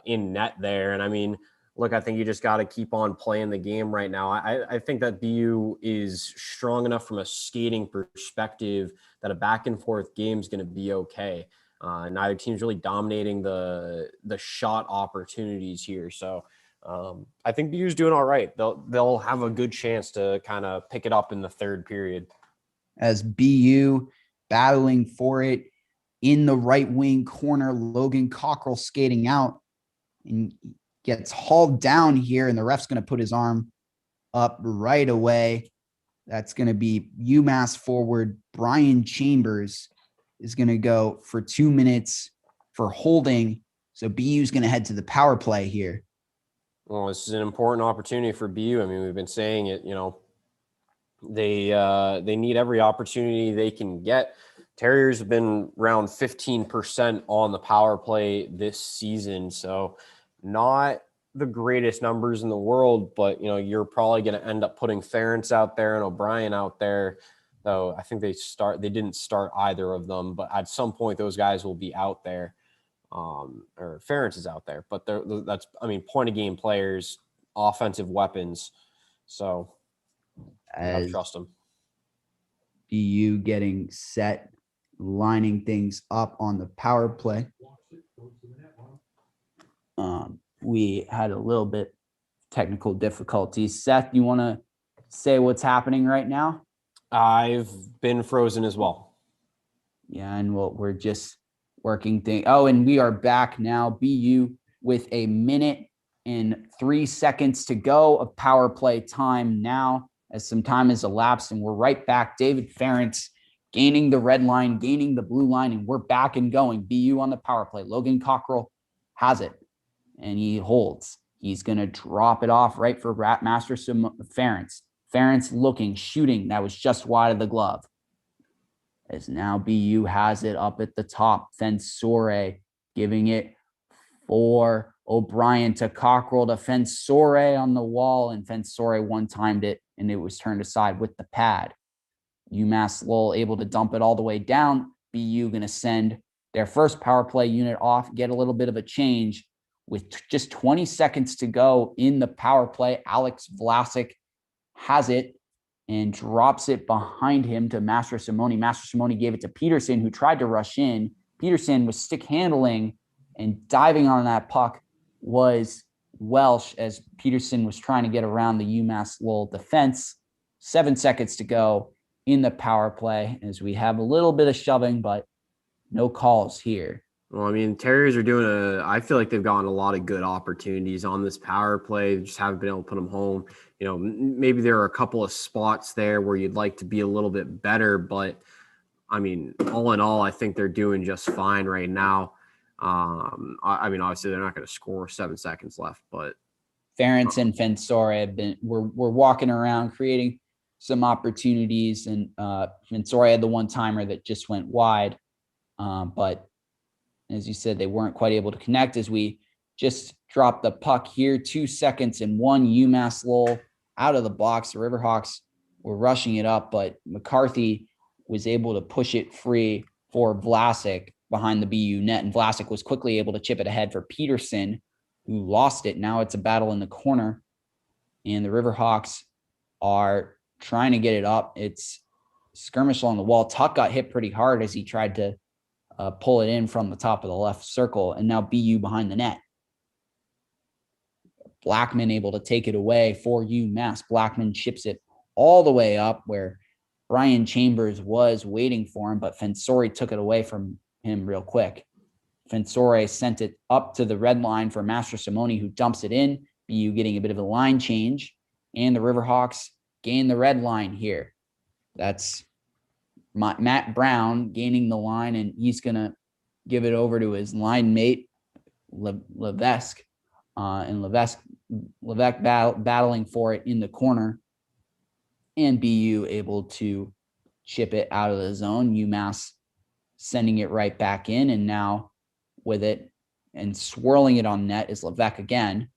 in net there. And I mean, look, I think you just got to keep on playing the game right now. I think that BU is strong enough from a skating perspective that a back and forth game is going to be okay. Neither team's really dominating the shot opportunities here. So I think BU's doing all right. They'll have a good chance to kind of pick it up in the third period. As BU battling for it in the right wing corner, Logan Cockrell skating out and gets hauled down here, and the ref's going to put his arm up right away. That's going to be UMass forward Brian Chambers is going to go for 2 minutes for holding. So BU's going to head to the power play here. Well, this is an important opportunity for BU. I mean, we've been saying it, they need every opportunity they can get. Terriers have been around 15% on the power play this season. So not the greatest numbers in the world, but, you're probably going to end up putting Ferentz out there and O'Brien out there. Though I think they didn't start either of them, but at some point those guys will be out there. Or Ferentz is out there, but that's point of game players, offensive weapons. So I trust them. BU getting set, lining things up on the power play. We had a little bit technical difficulties. Seth, you want to say what's happening right now? I've been frozen as well. Yeah, and we're just working things. Oh, and we are back now. BU with 1 minute and 3 seconds to go of power play time now, as some time has elapsed, and we're right back. David Ferentz gaining the red line, gaining the blue line, and we're back and going. BU on the power play. Logan Cockrell has it, and he holds. He's going to drop it off right for Master Ferentz. Ferentz looking, shooting. That was just wide of the glove. As now BU has it up at the top. Fensore giving it for O'Brien to Cockrell to Fensore on the wall, and Fensore one-timed it, and it was turned aside with the pad. UMass Lowell able to dump it all the way down. BU going to send their first power play unit off, get a little bit of a change with just 20 seconds to go in the power play. Alex Vlasic has it, and drops it behind him to Master Simone. Master Simone gave it to Peterson, who tried to rush in. Peterson was stick handling, and diving on that puck was Welsh, as Peterson was trying to get around the UMass Lowell defense. 7 seconds to go in the power play, as we have a little bit of shoving, but no calls here. Well, I mean, Terriers are doing I feel like they've gotten a lot of good opportunities on this power play. They just haven't been able to put them home. You know, maybe there are a couple of spots there where you'd like to be a little bit better, but I mean, all in all, I think they're doing just fine right now. I mean, obviously they're not going to score 7 seconds left, but Ferentz and Fensore were walking around creating some opportunities, and Fensore had the one-timer that just went wide. But as you said, they weren't quite able to connect, as we just dropped the puck here. 2 seconds and 1. UMass Lowell out of the box. The Riverhawks were rushing it up, but McCarthy was able to push it free for Vlasic behind the BU net, and Vlasic was quickly able to chip it ahead for Peterson, who lost it. Now it's a battle in the corner, and the Riverhawks are trying to get it up. It's skirmish along the wall. Tuck got hit pretty hard as he tried to pull it in from the top of the left circle, and now BU behind the net. Blackman able to take it away for UMass. Blackman chips it all the way up where Brian Chambers was waiting for him, but Fensore took it away from him real quick. Fensore sent it up to the red line for Master Simone, who dumps it in. BU getting a bit of a line change, and the Riverhawks gain the red line here. That's Matt Brown gaining the line, and he's going to give it over to his line mate, Levesque. And Levesque battling for it in the corner, and BU able to chip it out of the zone. UMass sending it right back in, and now with it and swirling it on net is Levesque again.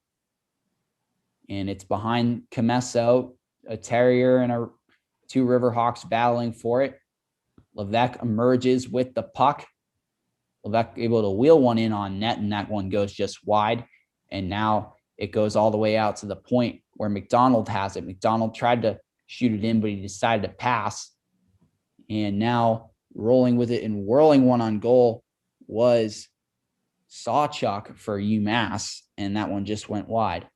And it's behind Comesso, a Terrier and two Riverhawks battling for it. Levesque emerges with the puck. Levesque able to wheel one in on net, and that one goes just wide. And now it goes all the way out to the point where McDonald has it. McDonald tried to shoot it in, but he decided to pass. And now rolling with it and whirling one on goal was Sawchuck for UMass, and that one just went wide.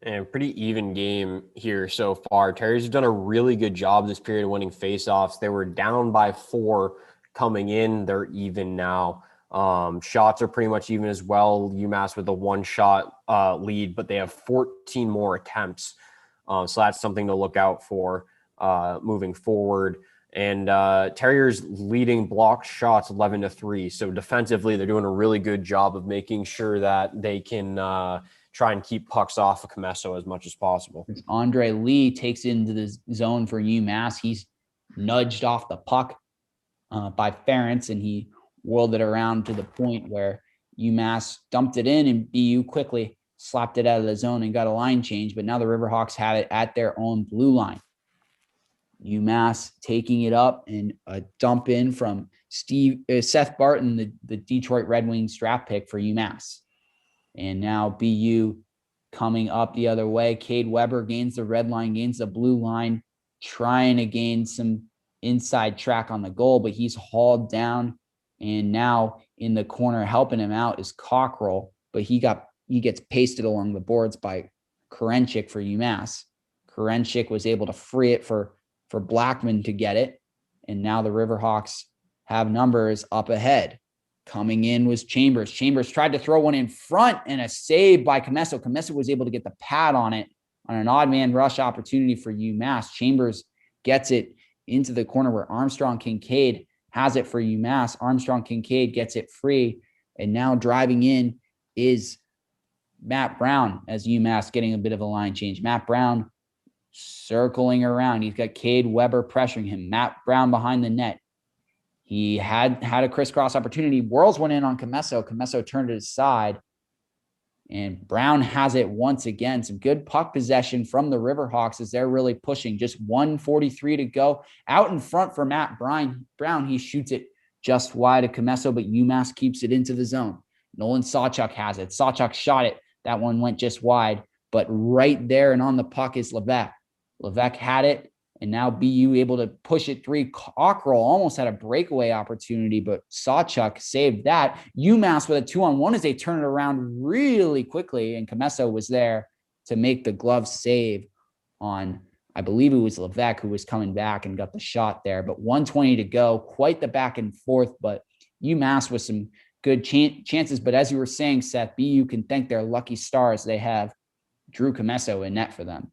And pretty even game here so far. Terriers have done a really good job this period of winning faceoffs. They were down by 4 coming in. They're even now. Shots are pretty much even as well. UMass with a 1-shot lead, but they have 14 more attempts. So that's something to look out for moving forward. And Terriers leading block shots 11-3. So defensively, they're doing a really good job of making sure that they can try and keep pucks off of Comesso as much as possible. Andre Lee takes it into the zone for UMass. He's nudged off the puck by Ferentz, and he whirled it around to the point where UMass dumped it in, and BU quickly slapped it out of the zone and got a line change. But now the Riverhawks have it at their own blue line. UMass taking it up, and a dump in from Seth Barton, the Detroit Red Wings draft pick for UMass. And now BU coming up the other way. Cade Weber gains the red line, gains the blue line, trying to gain some inside track on the goal, but he's hauled down. And now in the corner helping him out is Cockrell, but he gets pasted along the boards by Karenchik for UMass. Karenchik was able to free it for Blackman to get it. And now the Riverhawks have numbers up ahead. Coming in was Chambers. Chambers tried to throw one in front, and a save by Comesso. Comesso was able to get the pad on it on an odd man rush opportunity for UMass. Chambers gets it into the corner where Armstrong Kincaid has it for UMass. Armstrong Kincaid gets it free, and now driving in is Matt Brown as UMass getting a bit of a line change. Matt Brown circling around. He's got Cade Weber pressuring him. Matt Brown behind the net. He had a crisscross opportunity. Whirls went in on Comesso. Comesso turned it aside, and Brown has it once again. Some good puck possession from the Riverhawks as they're really pushing. Just 1:43 to go. Out in front for Matt Brown. He shoots it just wide of Comesso, but UMass keeps it into the zone. Nolan Sawchuck has it. Sawchuck shot it. That one went just wide, but right there and on the puck is Levesque. Levesque had it, and now BU able to push it 3. Cockrell almost had a breakaway opportunity, but Sawchuk saved that. UMass with a 2-on-1 as they turn it around really quickly, and Comesso was there to make the glove save on, I believe it was Levesque who was coming back and got the shot there. But 1:20 to go, quite the back and forth, but UMass with some good chances. But as you were saying, Seth, BU can thank their lucky stars. They have Drew Comesso in net for them.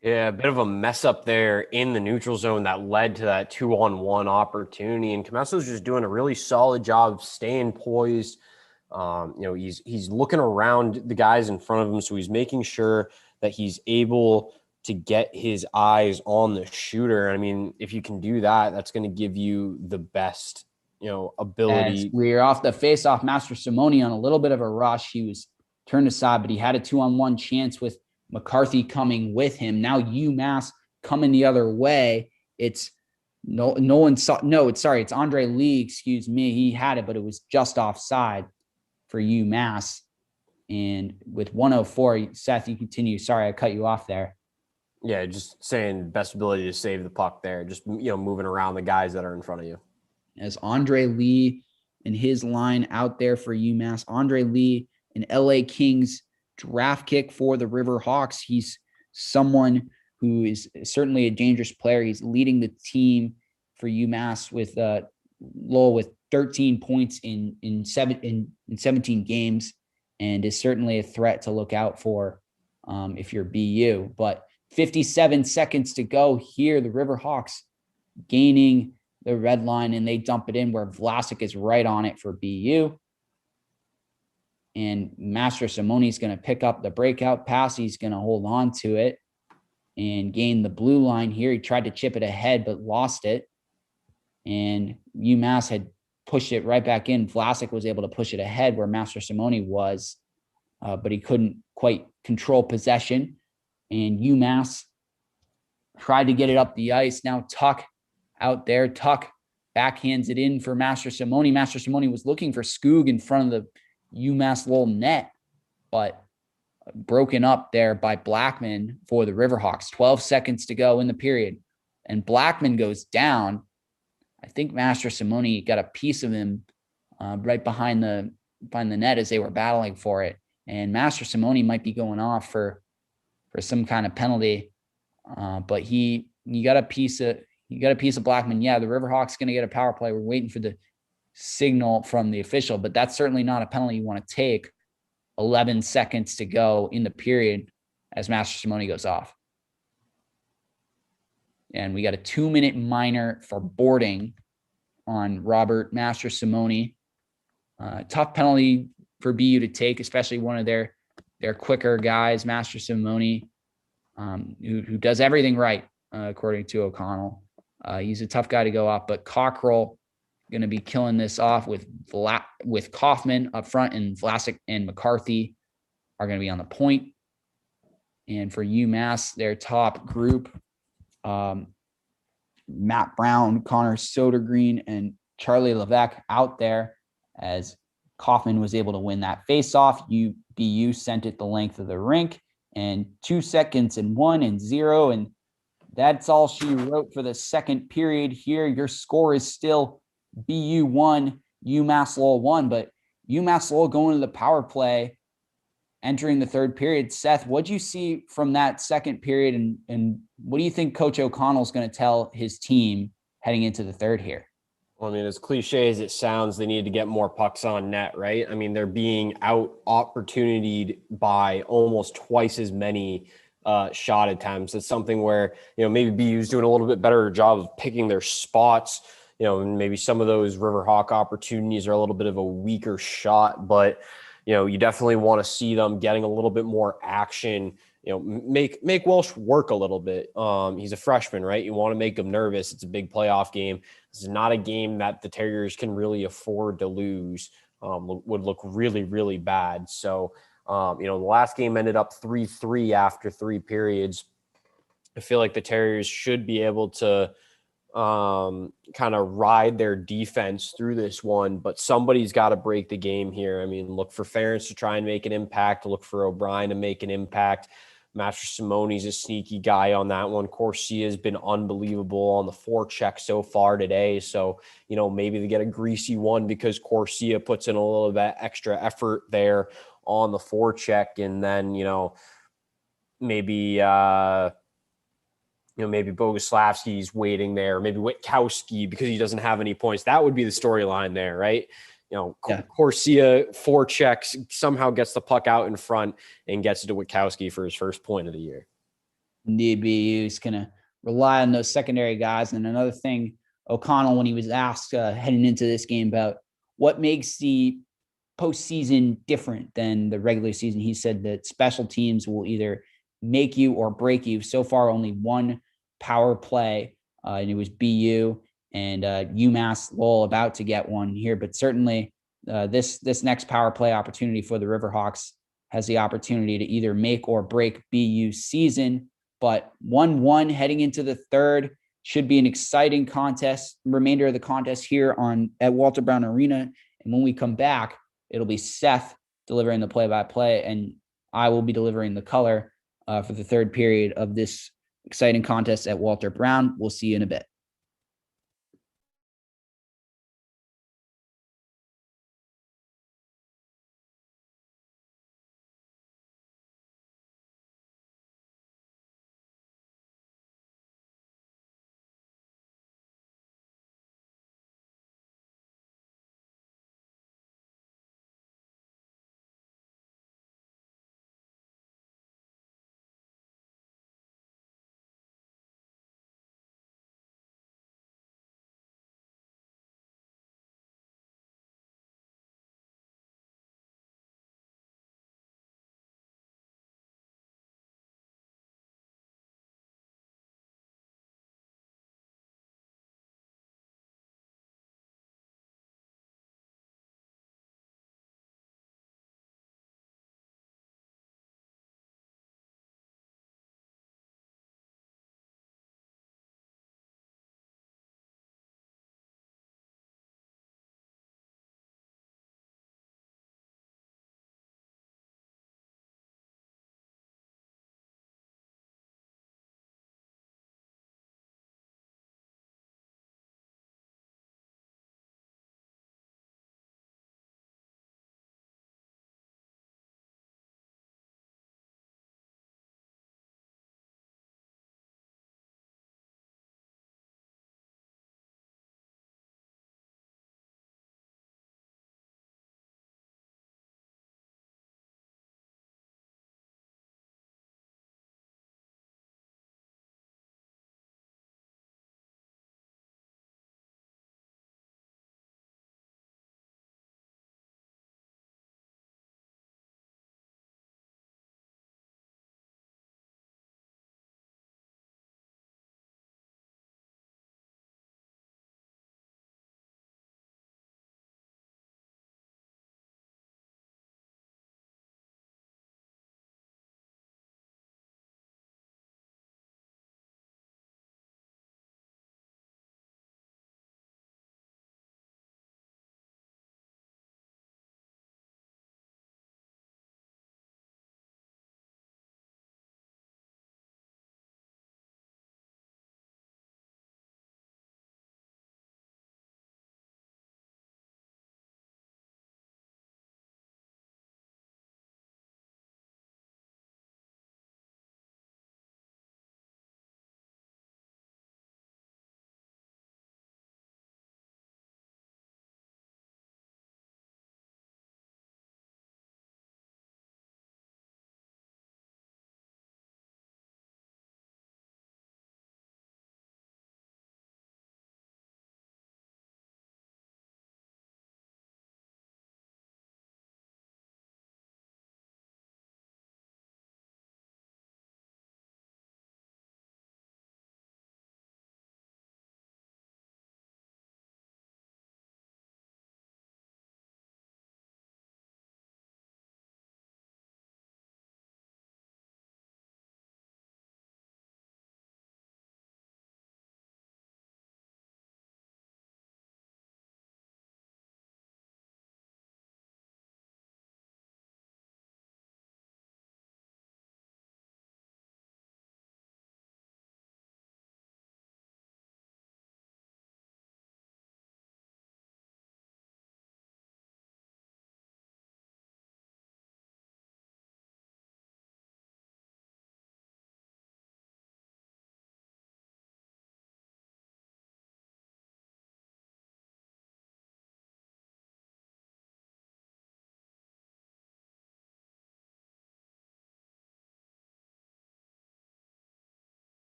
Yeah, a bit of a mess up there in the neutral zone that led to that 2-on-1 opportunity. And Comesso's just doing a really solid job of staying poised. He's looking around the guys in front of him, so he's making sure that he's able to get his eyes on the shooter. I mean, if you can do that, that's going to give you the best, ability. As we're off the face-off, Master Simone on a little bit of a rush. He was turned aside, but he had a 2-on-1 chance with McCarthy coming with him. Now UMass coming the other way. It's it's Andre Lee, excuse me. He had it, but it was just offside for UMass. And with 1:04, Seth, you continue. Sorry, I cut you off there. Yeah, just saying best ability to save the puck there. Just, moving around the guys that are in front of you. As Andre Lee and his line out there for UMass. Andre Lee, an LA Kings draft kick for the Riverhawks. He's someone who is certainly a dangerous player. He's leading the team for UMass with Lowell with 13 points in 17 games, and is certainly a threat to look out for if you're BU. But 57 seconds to go here. The Riverhawks gaining the red line, and they dump it in where Vlasic is right on it for BU. And Master Simone's going to pick up the breakout pass. He's going to hold on to it and gain the blue line here. He tried to chip it ahead, but lost it. And UMass had pushed it right back in. Vlasic was able to push it ahead where Master Simone was, but he couldn't quite control possession. And UMass tried to get it up the ice. Now Tuck out there. Tuck backhands it in for Master Simone. Master Simone was looking for Skoog in front of the UMass Lowell net, but broken up there by Blackman for the Riverhawks. 12 seconds to go in the period, and Blackman goes down. I think Master Simone got a piece of him right behind the net as they were battling for it, and Master Simone might be going off for some kind of penalty, but he got a piece of Blackman. Yeah, the Riverhawks going to get a power play. We're waiting for the signal from the official, but that's certainly not a penalty you want to take. 11 seconds to go in the period as Master Simone goes off. And we got a 2-minute minor for boarding on Robert Master Simone. Tough penalty for BU to take, especially one of their quicker guys, Master Simone, who does everything right, according to O'Connell. He's a tough guy to go off, but Cockrell going to be killing this off with Kaufman up front, and Vlasic and McCarthy are going to be on the point. And for UMass, their top group, Matt Brown, Connor Sodergreen, and Charlie Levesque out there as Kaufman was able to win that faceoff. BU sent it the length of the rink, and 2 seconds and 1 and 0. And that's all she wrote for the second period here. Your score is still BU 1, UMass Lowell 1, but UMass Lowell going to the power play, entering the third period. Seth, what'd you see from that second period, and what do you think Coach O'Connell's going to tell his team heading into the third here? Well, I mean, as cliche as it sounds, they need to get more pucks on net, right? I mean, they're being out-opportunityed by almost twice as many shot attempts. It's something where, maybe BU's doing a little bit better job of picking their spots. And maybe some of those Riverhawk opportunities are a little bit of a weaker shot, but, you definitely want to see them getting a little bit more action, make Welsh work a little bit. He's a freshman, right? You want to make him nervous. It's a big playoff game. This is not a game that the Terriers can really afford to lose. Would look really, really bad. So, the last game ended up 3-3 after 3 periods. I feel like the Terriers should be able to kind of ride their defense through this one, but somebody's got to break the game here. I mean, look for Ferentz to try and make an impact, look for O'Brien to make an impact. Master Simone's a sneaky guy on that one. Corsia has been unbelievable on the forecheck so far today. So, maybe they get a greasy one because Corsia puts in a little bit extra effort there on the forecheck. And then, maybe maybe Boguslavski's waiting there, maybe Witkowski because he doesn't have any points. That would be the storyline there, right? Corsia forechecks, somehow gets the puck out in front and gets it to Witkowski for his first point of the year. Indeed, BU's going to rely on those secondary guys. And another thing, O'Connell, when he was asked heading into this game about what makes the postseason different than the regular season, he said that special teams will either make you or break you. So far, only one power play, and it was BU and UMass Lowell about to get one here. But certainly this next power play opportunity for the Riverhawks has the opportunity to either make or break BU's season. But 1-1 heading into the third should be an exciting contest, remainder of the contest here at Walter Brown Arena. And when we come back, it'll be Seth delivering the play-by-play, and I will be delivering the color for the third period of this exciting contest at Walter Brown. We'll see you in a bit.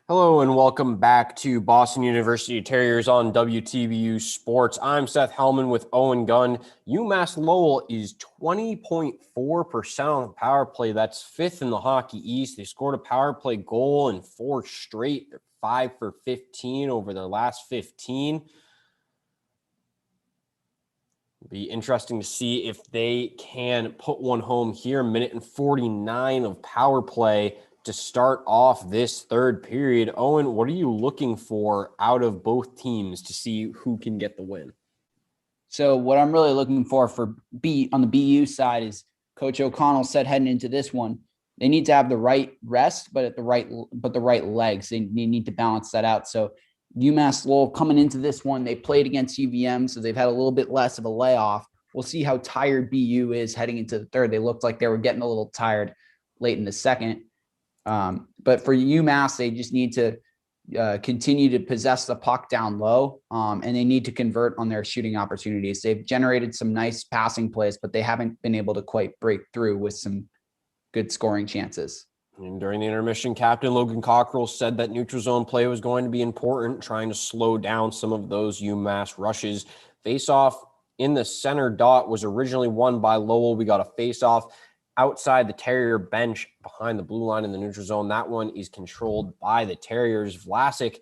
Hello and welcome back to Boston University Terriers on WTBU Sports. I'm Seth Hellman with Owen Gunn. UMass Lowell is 20.4% on the power play. That's fifth in the Hockey East. They scored a power play goal in 4 straight. They're 5 for 15 over their last 15. It'll be interesting to see if they can put one home here. Minute and 49 of power play to start off this third period. Owen, what are you looking for out of both teams to see who can get the win? So what I'm really looking for on the BU side is Coach O'Connell said heading into this one, they need to have the right rest, but the right legs. They need to balance that out. So UMass Lowell coming into this one, they played against UVM, so they've had a little bit less of a layoff. We'll see how tired BU is heading into the third. They looked like they were getting a little tired late in the second. But for UMass, they just need to continue to possess the puck down low, and they need to convert on their shooting opportunities. They've generated some nice passing plays, but they haven't been able to quite break through with some good scoring chances. And during the intermission, Captain Logan Cockrell said that neutral zone play was going to be important, trying to slow down some of those UMass rushes. Face-off in the center dot was originally won by Lowell. We got a face-off outside the Terrier bench behind the blue line in the neutral zone. That one is controlled by the Terriers. Vlasic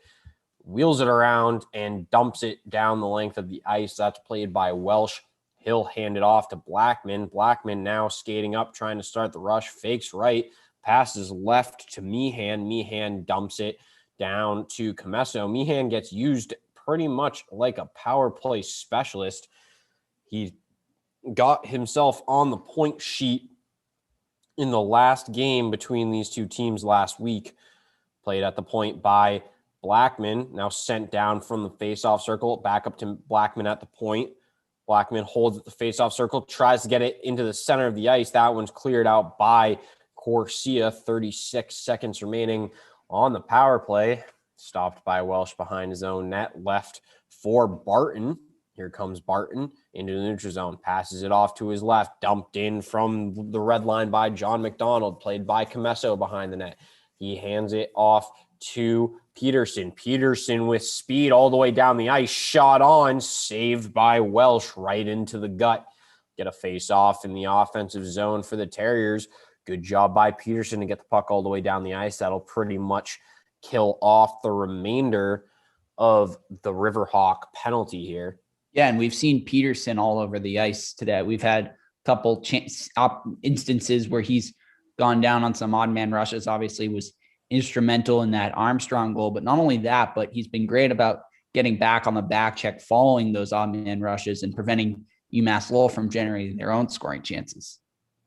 wheels it around and dumps it down the length of the ice. That's played by Welsh. He'll hand it off to Blackman. Blackman now skating up, trying to start the rush. Fakes right, passes left to Meehan. Meehan dumps it down to Comesso. Meehan gets used pretty much like a power play specialist. He got himself on the point sheet in the last game between these two teams last week. Played at the point by Blackman, now sent down from the faceoff circle, back up to Blackman at the point. Blackman holds at the faceoff circle, tries to get it into the center of the ice. That one's cleared out by Corsia. 36 seconds remaining on the power play. Stopped by Welsh behind his own net. Left for Barton. Here comes Barton into the neutral zone. Passes it off to his left. Dumped in from the red line by John McDonald. Played by Comesso behind the net. He hands it off to Peterson. Peterson with speed all the way down the ice. Shot on. Saved by Welsh right into the gut. Get a face off in the offensive zone for the Terriers. Good job by Peterson to get the puck all the way down the ice. That'll pretty much kill off the remainder of the Riverhawk penalty here. Yeah, and we've seen Peterson all over the ice today. We've had a couple instances where he's gone down on some odd man rushes. Obviously was instrumental in that Armstrong goal, but not only that, but he's been great about getting back on the back check following those odd man rushes and preventing UMass Lowell from generating their own scoring chances.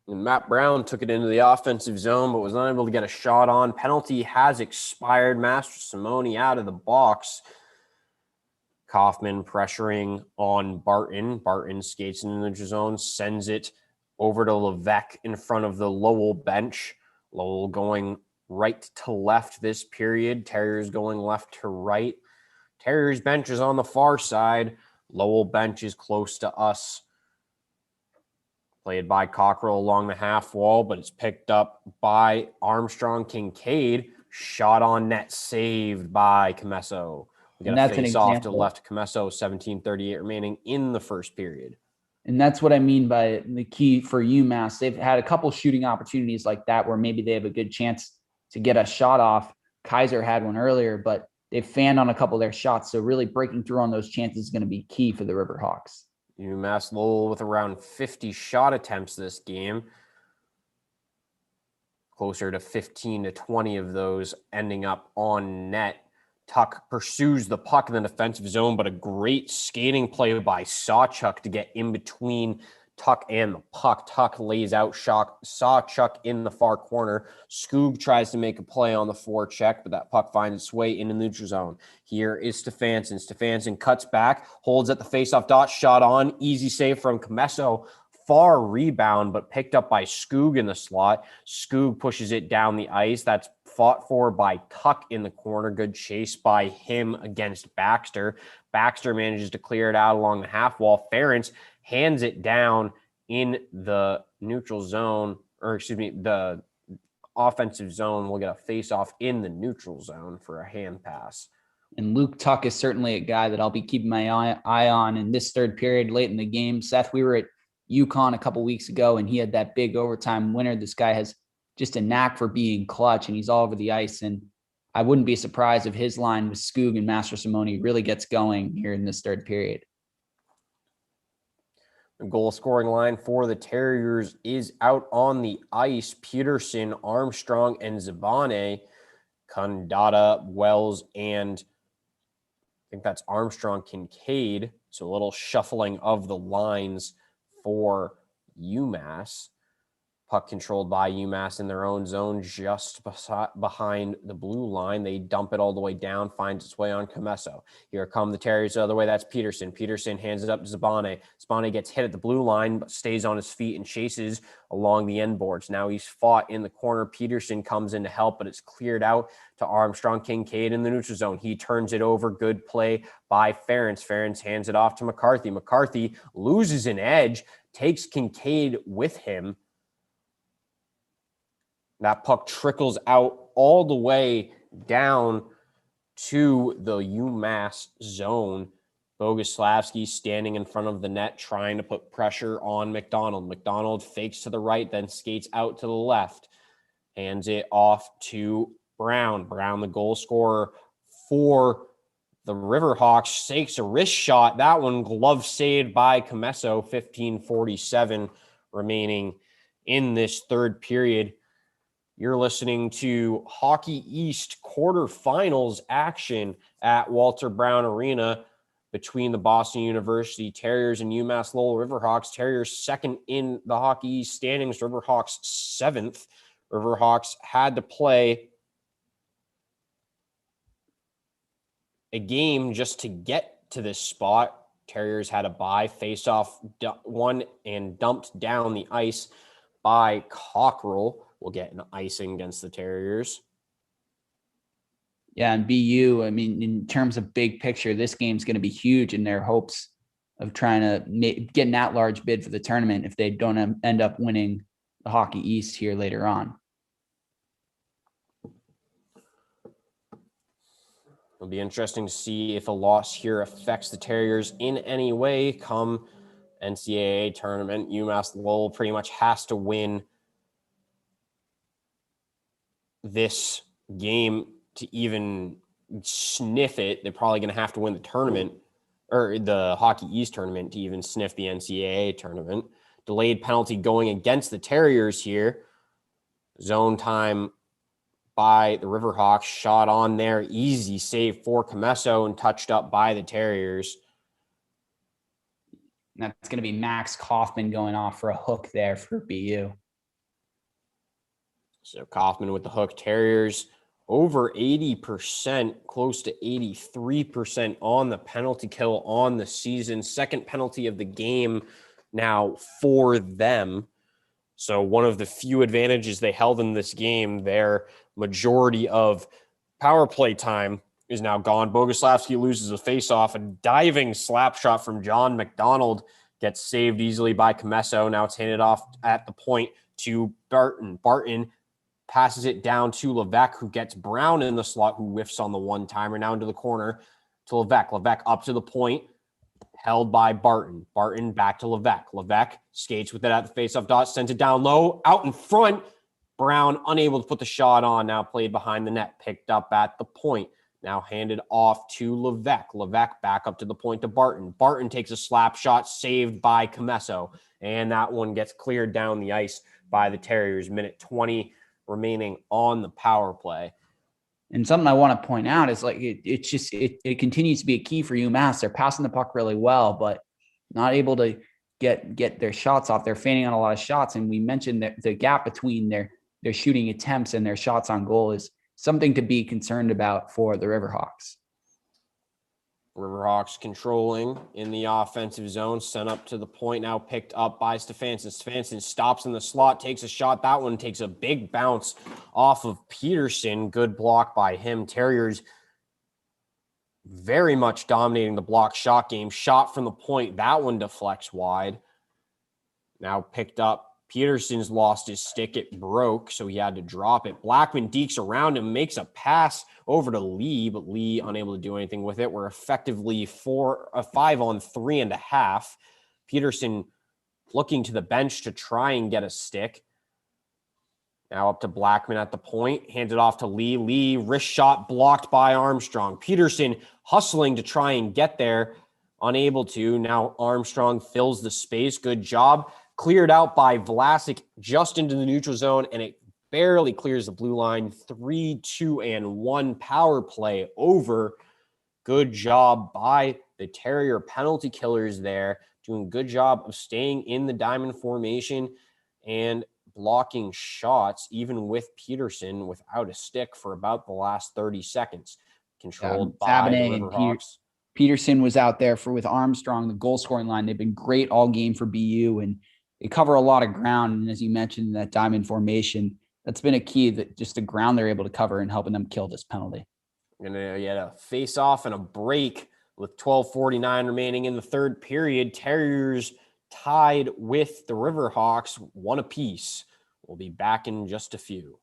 And Matt Brown took it into the offensive zone, but was unable to get a shot on. Penalty has expired. Master Simone out of the box. Kaufman pressuring on Barton. Barton skates in the zone, sends it over to Levesque in front of the Lowell bench. Lowell going right to left this period. Terriers going left to right. Terriers bench is on the far side. Lowell bench is close to us. Played by Cockrell along the half wall, but it's picked up by Armstrong. Kincaid. Shot on net, saved by Comesso. We got a face off to left. Comesso, 17:38 remaining in the first period. And that's what I mean by the key for UMass. They've had a couple shooting opportunities like that where maybe they have a good chance to get a shot off. Kaiser had one earlier, but they've fanned on a couple of their shots. So really breaking through on those chances is going to be key for the Riverhawks. UMass Lowell with around 50 shot attempts this game. Closer to 15 to 20 of those ending up on net. Tuck pursues the puck in the defensive zone, but a great skating play by Sawchuk to get in between Tuck and the puck. Tuck lays out Sawchuk in the far corner. Skoog tries to make a play on the forecheck, but that puck finds its way into the neutral zone. Here is Stefansson. Stefansson cuts back, holds at the faceoff dot, shot on. Easy save from Comesso. Far rebound, but picked up by Skoog in the slot. Skoog pushes it down the ice. That's fought for by Tuck in the corner. Good chase by him against Baxter. Baxter manages to clear it out along the half wall. Ferentz hands it down in the neutral zone, or excuse me, the offensive zone will get a face-off in the neutral zone for a hand pass. And Luke Tuck is certainly a guy that I'll be keeping my eye on in this third period late in the game. Seth, we were at UConn a couple weeks ago, and he had that big overtime winner. This guy has just a knack for being clutch, and he's all over the ice. And I wouldn't be surprised if his line with Skoog and Master Simone really gets going here in this third period. The goal scoring line for the Terriers is out on the ice. Peterson, Armstrong, and Zabane, Kandata, Wells, and I think that's Armstrong, Kincaid. So a little shuffling of the lines for UMass. Puck controlled by UMass in their own zone, just behind the blue line. They dump it all the way down, finds its way on Comesso. Here come the Terriers the other way. That's Peterson. Peterson hands it up to Zabane. Zabane gets hit at the blue line, but stays on his feet and chases along the end boards. Now he's fought in the corner. Peterson comes in to help, but it's cleared out to Armstrong, Kincaid in the neutral zone. He turns it over. Good play by Ferentz. Ferentz hands it off to McCarthy. McCarthy loses an edge, takes Kincaid with him. That puck trickles out all the way down to the UMass zone. Boguslavsky standing in front of the net, trying to put pressure on McDonald. McDonald fakes to the right, then skates out to the left. Hands it off to Brown. Brown, the goal scorer for the Riverhawks, takes a wrist shot. That one glove saved by Comesso. 15:47 remaining in this third period. You're listening to Hockey East quarterfinals action at Walter Brown Arena between the Boston University Terriers and UMass Lowell Riverhawks. Terriers second in the Hockey East standings, Riverhawks seventh. Riverhawks had to play a game just to get to this spot. Terriers had a bye, face-off one, and dumped down the ice by Cockrell. Will get an icing against the Terriers. Yeah, and BU, I mean, in terms of big picture, this game's going to be huge in their hopes of trying to get an at-large bid for the tournament if they don't end up winning the Hockey East here later on. It'll be interesting to see if a loss here affects the Terriers in any way come NCAA tournament. UMass Lowell pretty much has to win this game to even sniff it. They're probably going to have to win the tournament or the Hockey East tournament to even sniff the NCAA tournament. Delayed penalty going against the Terriers here. Zone time by the Riverhawks. Shot on there. Easy save for Comesso and touched up by the Terriers. And that's going to be Max Kaufman going off for a hook there for BU. So Kaufman with the hook. Terriers over 80%, close to 83% on the penalty kill on the season. Second penalty of the game now for them. So one of the few advantages they held in this game, their majority of power play time is now gone. Boguslavsky loses a faceoff. A diving slap shot from John McDonald gets saved easily by Comesso. Now it's handed off at the point to Barton. Barton passes it down to Levesque, who gets Brown in the slot, who whiffs on the one-timer. Now into the corner to Levesque. Levesque up to the point, held by Barton. Barton back to Levesque. Levesque skates with it at the faceoff dot, sends it down low, out in front. Brown unable to put the shot on, now played behind the net, picked up at the point. Now handed off to Levesque. Levesque back up to the point to Barton. Barton takes a slap shot, saved by Comesso. And that one gets cleared down the ice by the Terriers. Minute 20 remaining on the power play. And something I want to point out is like it continues to be a key for UMass. They're passing the puck really well, but not able to get their shots off. They're feigning on a lot of shots. And we mentioned that the gap between their shooting attempts and their shots on goal is something to be concerned about for the Riverhawks. Riverhawks controlling in the offensive zone, sent up to the point, now picked up by Stefansson. Stefansson stops in the slot, takes a shot. That one takes a big bounce off of Peterson. Good block by him. Terriers very much dominating the block shot game. Shot from the point. That one deflects wide. Now picked up Peterson's lost his stick. It broke, so he had to drop it. Blackman dekes around him, makes a pass over to Lee, but Lee unable to do anything with it. We're effectively 5 on 3.5. Peterson looking to the bench to try and get a stick. Now up to Blackman at the point. Hands it off to Lee. Lee, wrist shot blocked by Armstrong. Peterson hustling to try and get there. Unable to. Now Armstrong fills the space. Good job. Cleared out by Vlasic just into the neutral zone, and it barely clears the blue line. 3-2-1 power play over. Good job by the Terrier penalty killers there. Doing a good job of staying in the diamond formation and blocking shots, even with Peterson without a stick for about the last 30 seconds. Controlled by the Riverhawks. Peterson was out there with Armstrong, the goal scoring line. They've been great all game for BU, and they cover a lot of ground. And as you mentioned, in that diamond formation, that's been a key, that just the ground they're able to cover and helping them kill this penalty. And you had a face off and a break with 12:49 remaining in the third period. Terriers tied with the Riverhawks, 1 apiece. We'll be back in just a few.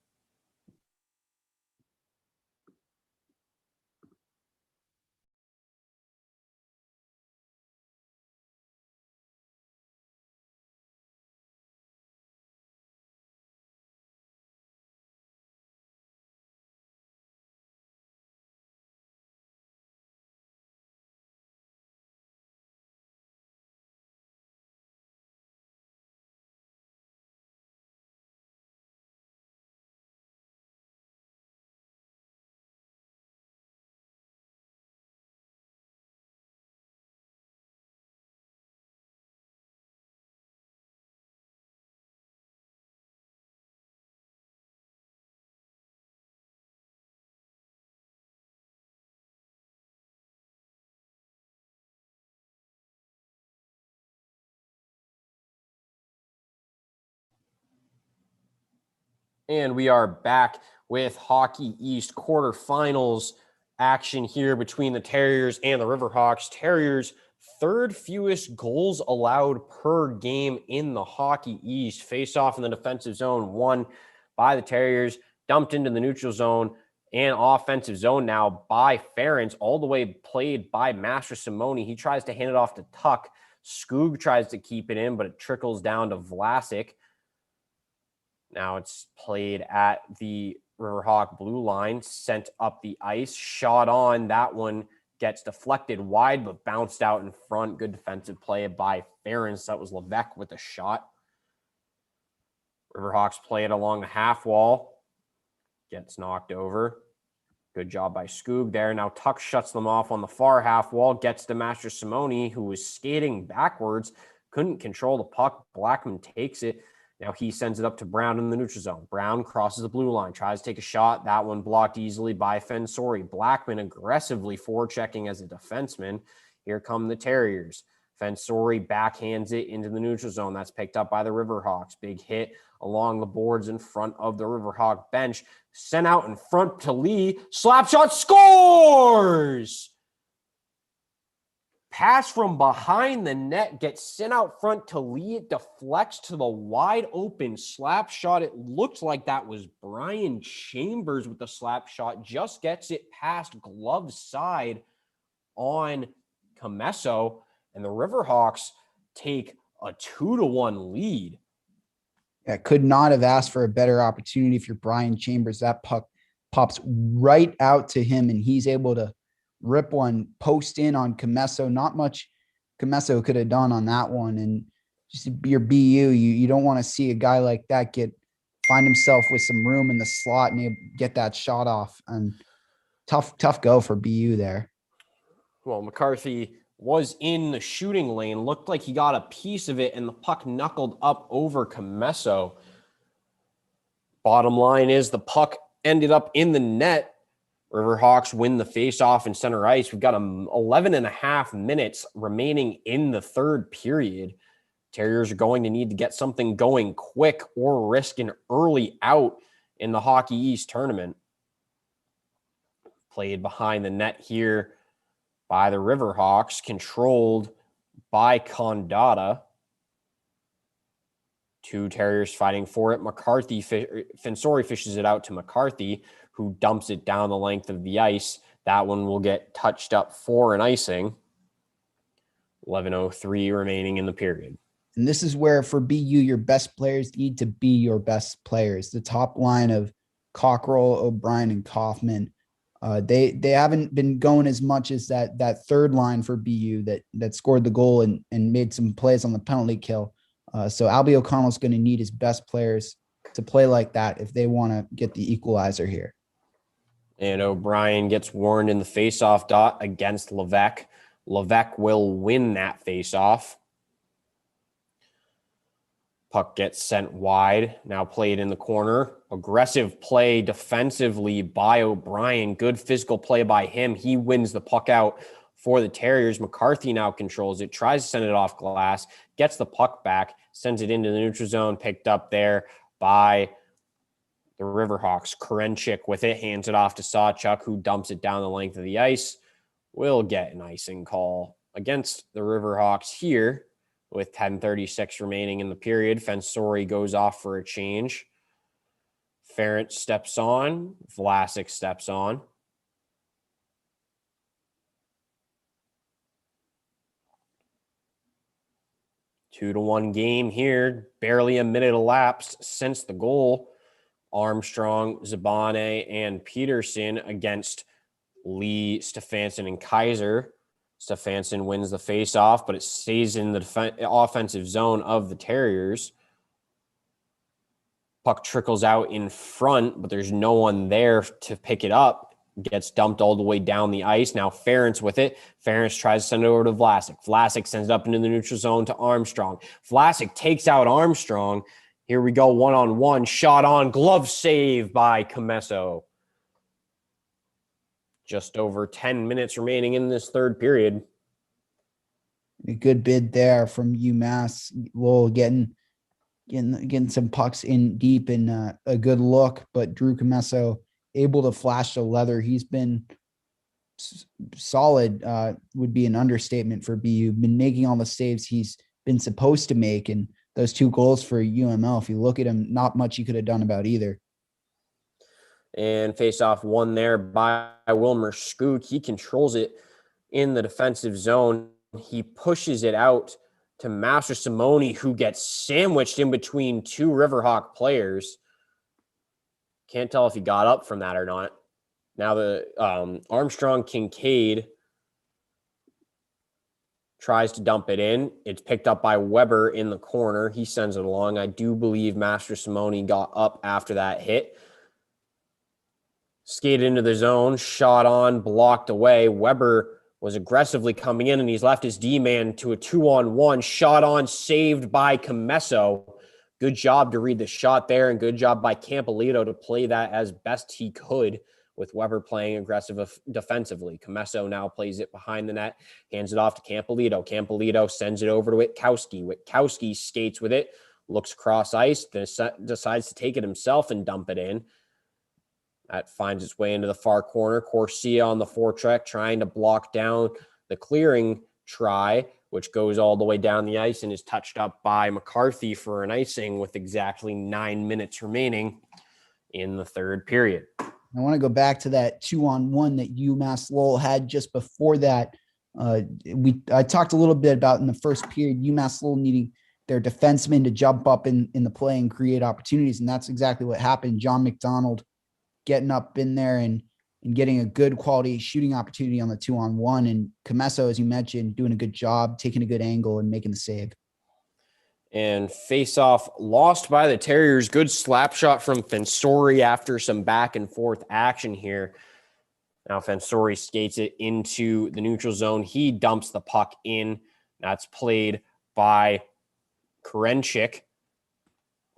And we are back with Hockey East quarterfinals action here between the Terriers and the Riverhawks. Terriers, third fewest goals allowed per game in the Hockey East. Face off in the defensive zone, won by the Terriers, dumped into the neutral zone and offensive zone now by Ferentz, all the way played by Master Simone. He tries to hand it off to Tuck. Skoog tries to keep it in, but it trickles down to Vlasic. Now it's played at the Riverhawk blue line, sent up the ice, shot on. That one gets deflected wide, but bounced out in front. Good defensive play by Ferentz. That was Levesque with a shot. Riverhawks play it along the half wall. Gets knocked over. Good job by Skoog there. Now Tuck shuts them off on the far half wall. Gets to Master Simone, who was skating backwards. Couldn't control the puck. Blackman takes it. Now he sends it up to Brown in the neutral zone. Brown crosses the blue line, tries to take a shot. That one blocked easily by Fensori. Blackman aggressively forechecking as a defenseman. Here come the Terriers. Fensori backhands it into the neutral zone. That's picked up by the Riverhawks. Big hit along the boards in front of the Riverhawk bench. Sent out in front to Lee. Slap shot, scores! Pass from behind the net gets sent out front to Lee. It deflects to the wide open slap shot. It looked like that was Brian Chambers with the slap shot. Just gets it past glove side on Comesso. And the Riverhawks take a 2-1 lead. Yeah, could not have asked for a better opportunity for Brian Chambers. That puck pops right out to him, and he's able to rip one post in on Comesso. Not much Comesso could have done on that one. And just your BU, you don't want to see a guy like that find himself with some room in the slot and get that shot off. And tough go for BU there. Well, McCarthy was in the shooting lane, looked like he got a piece of it, and the puck knuckled up over Comesso. Bottom line is the puck ended up in the net. Riverhawks win the face-off in center ice. We've got 11 and a half minutes remaining in the third period. Terriers are going to need to get something going quick or risk an early out in the Hockey East tournament. Played behind the net here by the Riverhawks, controlled by Condata. Two Terriers fighting for it. Fensori fishes it out to McCarthy, who dumps it down the length of the ice. That one will get touched up for an icing. 11:03 remaining in the period. And this is where, for BU, your best players need to be your best players. The top line of Cockrell, O'Brien, and Kaufman, they haven't been going as much as that third line for BU that scored the goal and made some plays on the penalty kill. So Albie O'Connell's going to need his best players to play like that if they want to get the equalizer here. And O'Brien gets warned in the faceoff dot against Levesque. Levesque will win that faceoff. Puck gets sent wide, now played in the corner. Aggressive play defensively by O'Brien. Good physical play by him. He wins the puck out for the Terriers. McCarthy now controls it, tries to send it off glass, gets the puck back, sends it into the neutral zone, picked up there by the Riverhawks. Korenchik with it, hands it off to Sawchuk, who dumps it down the length of the ice. Will get an icing call against the Riverhawks here. With 10:36 remaining in the period, Fensori goes off for a change. Ferrant steps on. Vlasic steps on. Two to one game here. Barely a minute elapsed since the goal. Armstrong, Zabane, and Peterson against Lee, Stefansson, and Kaiser. Stefansson wins the faceoff, but it stays in the offensive zone of the Terriers. Puck trickles out in front, but there's no one there to pick it up. Gets dumped all the way down the ice. Now Ferentz with it. Ferentz tries to send it over to Vlasic. Vlasic sends it up into the neutral zone to Armstrong. Vlasic takes out Armstrong. Here we go, one-on-one. Shot on, glove save by Comesso. Just over 10 minutes remaining in this third period. A good bid there from UMass. Lowell getting some pucks in deep and a good look, but Drew Comesso able to flash the leather. He's been solid, would be an understatement for BU. Been making all the saves he's been supposed to make, and those two goals for UML, if you look at him, not much he could have done about either. And face-off won there by Wilmer Skook. He controls it in the defensive zone. He pushes it out to Master Simone, who gets sandwiched in between two Riverhawk players. Can't tell if he got up from that or not. Now the Armstrong Kincaid tries to dump it in. It's picked up by Weber in the corner. He sends it along. I do believe Master Simone got up after that hit. Skated into the zone, shot on, blocked away. Weber was aggressively coming in, and he's left his D-man to a 2-on-1. Shot on, saved by Comesso. Good job to read the shot there, and good job by Campolito to play that as best he could, with Weber playing aggressive defensively. Comesso now plays it behind the net, hands it off to Campolito. Campolito sends it over to Witkowski. Witkowski skates with it, looks cross ice, decides to take it himself and dump it in. That finds its way into the far corner. Corsia on the forecheck trying to block down the clearing try, which goes all the way down the ice and is touched up by McCarthy for an icing with exactly 9 minutes remaining in the third period. I want to go back to that 2-on-1 that UMass Lowell had just before that. I talked a little bit about in the first period, UMass Lowell needing their defensemen to jump up in the play and create opportunities, and that's exactly what happened. John McDonald getting up in there and getting a good quality shooting opportunity on the 2-on-1. And Comesso, as you mentioned, doing a good job, taking a good angle and making the save. And face-off lost by the Terriers. Good slap shot from Fensori after some back and forth action here. Now Fensori skates it into the neutral zone. He dumps the puck in. That's played by Korenchik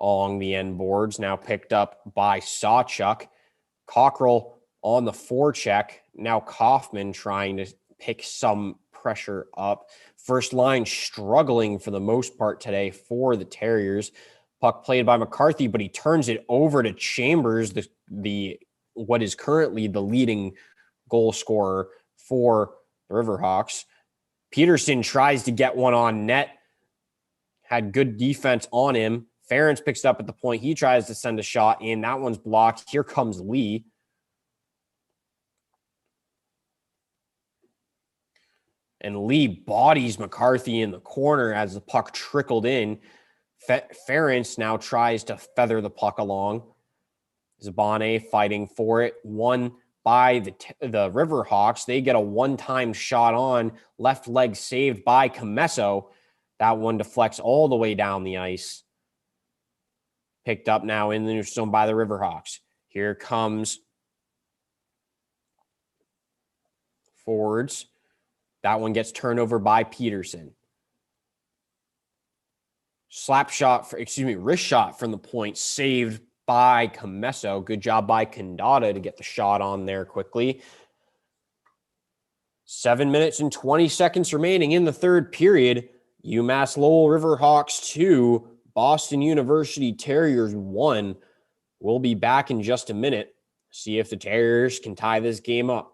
along the end boards. Now picked up by Sawchuk. Cockrell on the forecheck. Now Kaufman trying to pick some pressure up. First line struggling for the most part today for the Terriers. Puck played by McCarthy, but he turns it over to Chambers, the what is currently the leading goal scorer for the Riverhawks. Peterson tries to get one on net. Had good defense on him. Ferentz picks it up at the point. He tries to send a shot in. That one's blocked. Here comes Lee. And Lee bodies McCarthy in the corner as the puck trickled in. Ferentz now tries to feather the puck along. Zabane fighting for it. Won by the Riverhawks. They get a one-time shot on. Left leg saved by Comesso. That one deflects all the way down the ice. Picked up now in the neutral zone by the Riverhawks. Here comes forwards. That one gets turned over by Peterson. Wrist shot from the point, saved by Comesso. Good job by Condata to get the shot on there quickly. 7 minutes and 20 seconds remaining in the third period. UMass Lowell Riverhawks 2, Boston University Terriers 1. We'll be back in just a minute. See if the Terriers can tie this game up.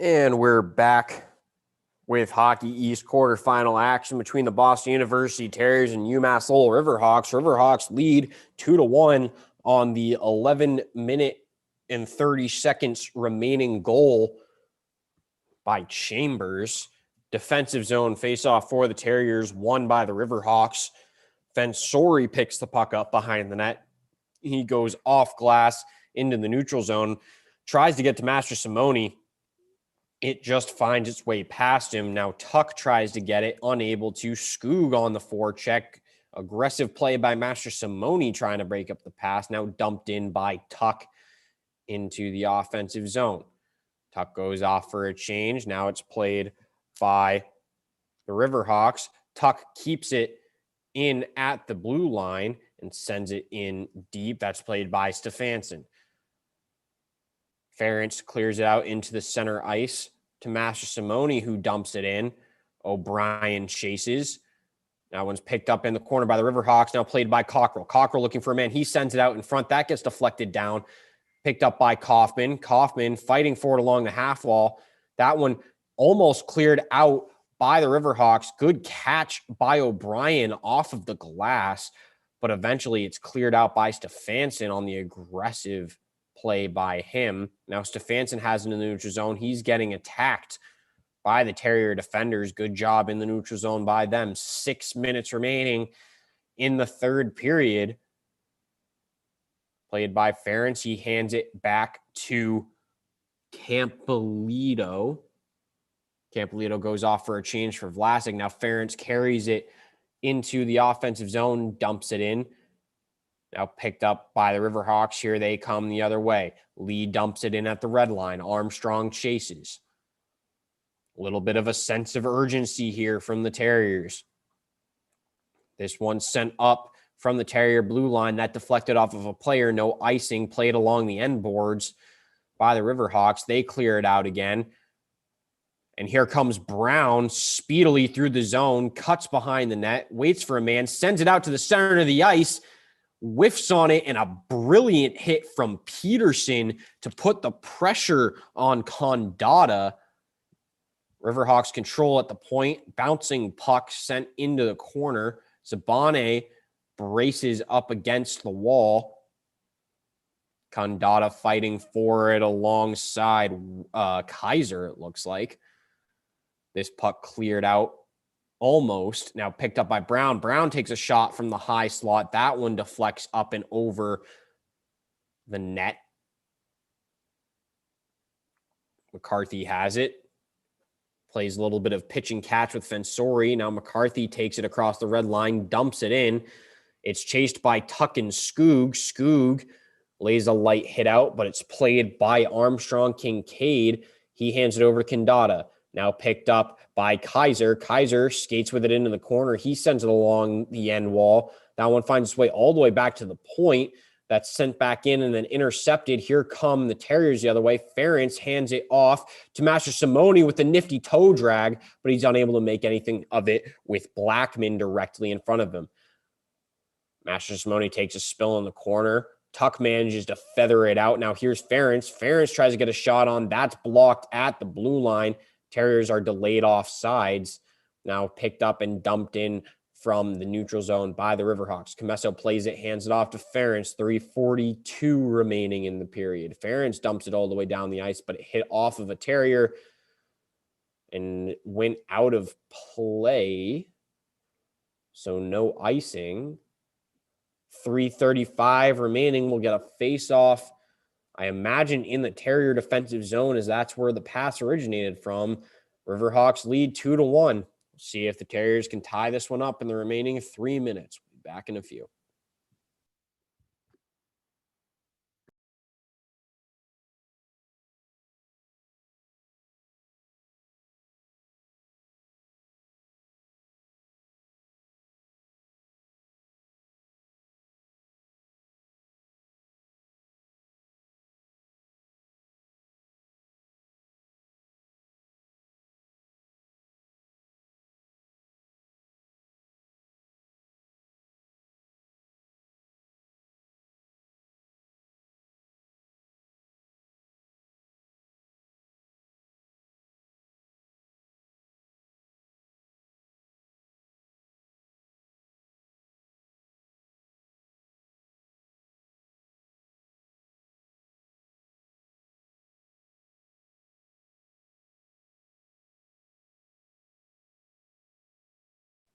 And we're back with Hockey East quarterfinal action between the Boston University Terriers and UMass Lowell Riverhawks. Riverhawks lead 2-1 on the 11-minute and 30 seconds remaining goal by Chambers. Defensive zone faceoff for the Terriers, won by the Riverhawks. Fensori picks the puck up behind the net. He goes off glass into the neutral zone, tries to get to Master Simone. It just finds its way past him. Now Tuck tries to get it, unable to. Skoog on the forecheck. Aggressive play by Master Simone trying to break up the pass. Now dumped in by Tuck into the offensive zone. Tuck goes off for a change. Now it's played by the Riverhawks. Tuck keeps it in at the blue line and sends it in deep. That's played by Stefansson. Ferentz clears it out into the center ice to Master Simone, who dumps it in. O'Brien chases. That one's picked up in the corner by the Riverhawks, now played by Cockrell. Cockrell looking for a man. He sends it out in front. That gets deflected down. Picked up by Kaufman. Kaufman fighting for it along the half wall. That one almost cleared out by the Riverhawks. Good catch by O'Brien off of the glass, but eventually it's cleared out by Stefansson on the aggressive play by him. Now Stefansson has it in the neutral zone. He's getting attacked by the Terrier defenders. Good job in the neutral zone by them. 6 minutes remaining in the third period. Played by Ferentz. He hands it back to Campolito. Campolito goes off for a change for Vlasic. Now Ferentz carries it into the offensive zone, dumps it in. Now picked up by the Riverhawks. Here they come the other way. Lee dumps it in at the red line. Armstrong chases. A little bit of a sense of urgency here from the Terriers. This one sent up from the Terrier blue line. That deflected off of a player. No icing. Played along the end boards by the Riverhawks. They clear it out again. And here comes Brown speedily through the zone. Cuts behind the net. Waits for a man. Sends it out to the center of the ice. Whiffs on it, and a brilliant hit from Peterson to put the pressure on Condata. Riverhawks control at the point. Bouncing puck sent into the corner. Zabane braces up against the wall. Condata fighting for it alongside Kaiser, it looks like. This puck cleared out almost. Now picked up by Brown. Brown takes a shot from the high slot. That one deflects up and over the net. McCarthy has it. Plays a little bit of pitch and catch with Fensori. Now McCarthy takes it across the red line, dumps it in. It's chased by Tuck and Skoog. Skoog lays a light hit out, but it's played by Armstrong. Kincaid, he hands it over to Kendata. Now picked up by Kaiser. Kaiser skates with it into the corner. He sends it along the end wall. That one finds its way all the way back to the point. That's sent back in and then intercepted. Here come the Terriers the other way. Ference hands it off to Master Simone with the nifty toe drag, but he's unable to make anything of it with Blackman directly in front of him. Master Simone takes a spill in the corner. Tuck manages to feather it out. Now here's Ference. Ference tries to get a shot on. That's blocked at the blue line. Terriers are delayed off sides. Now picked up and dumped in from the neutral zone by the Riverhawks. Comesso plays it, hands it off to Ference. 3:42 remaining in the period. Ference dumps it all the way down the ice, but it hit off of a Terrier and went out of play. So no icing. 3:35 remaining. We'll get a face-off, I imagine, in the Terrier defensive zone, as that's where the pass originated from. Riverhawks lead 2-1. See if the Terriers can tie this one up in the remaining 3 minutes. We'll be back in a few.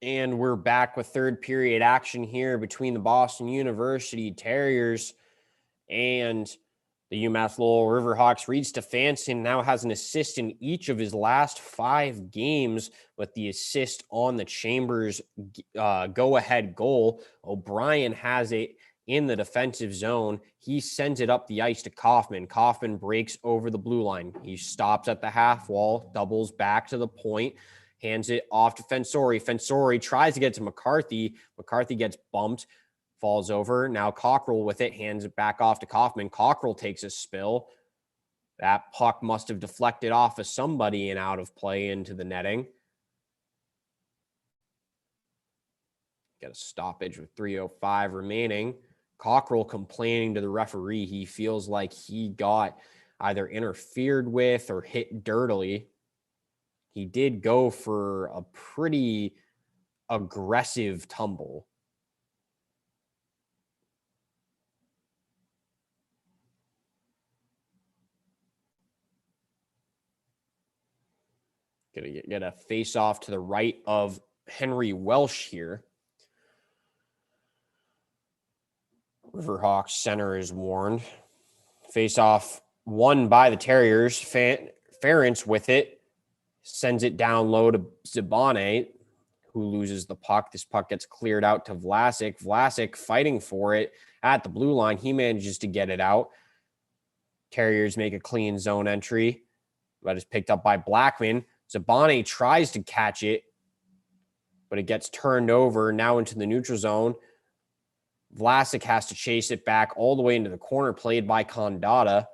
And we're back with third period action here between the Boston University Terriers and the UMass Lowell Riverhawks. Reed Stefanson now has an assist in each of his last 5 games, with the assist on the Chambers go-ahead goal. O'Brien has it in the defensive zone. He sends it up the ice to Kaufman. Kaufman breaks over the blue line. He stops at the half wall, doubles back to the point, hands it off to Fensori. Fensori tries to get to McCarthy. McCarthy gets bumped, falls over. Now Cockrell with it, hands it back off to Kaufman. Cockrell takes a spill. That puck must have deflected off of somebody and out of play into the netting. Get a stoppage with 3:05 remaining. Cockrell complaining to the referee. He feels like he got either interfered with or hit dirtily. He did go for a pretty aggressive tumble. Gonna get a face off to the right of Henry Welsh here. Riverhawks center is warned. Face off won by the Terriers. Ference with it. Sends it down low to Zibane, who loses the puck. This puck gets cleared out to Vlasic. Vlasic fighting for it at the blue line. He manages to get it out. Terriers make a clean zone entry, but is picked up by Blackman. Zibane tries to catch it, but it gets turned over now into the neutral zone. Vlasic has to chase it back all the way into the corner, played by Condata.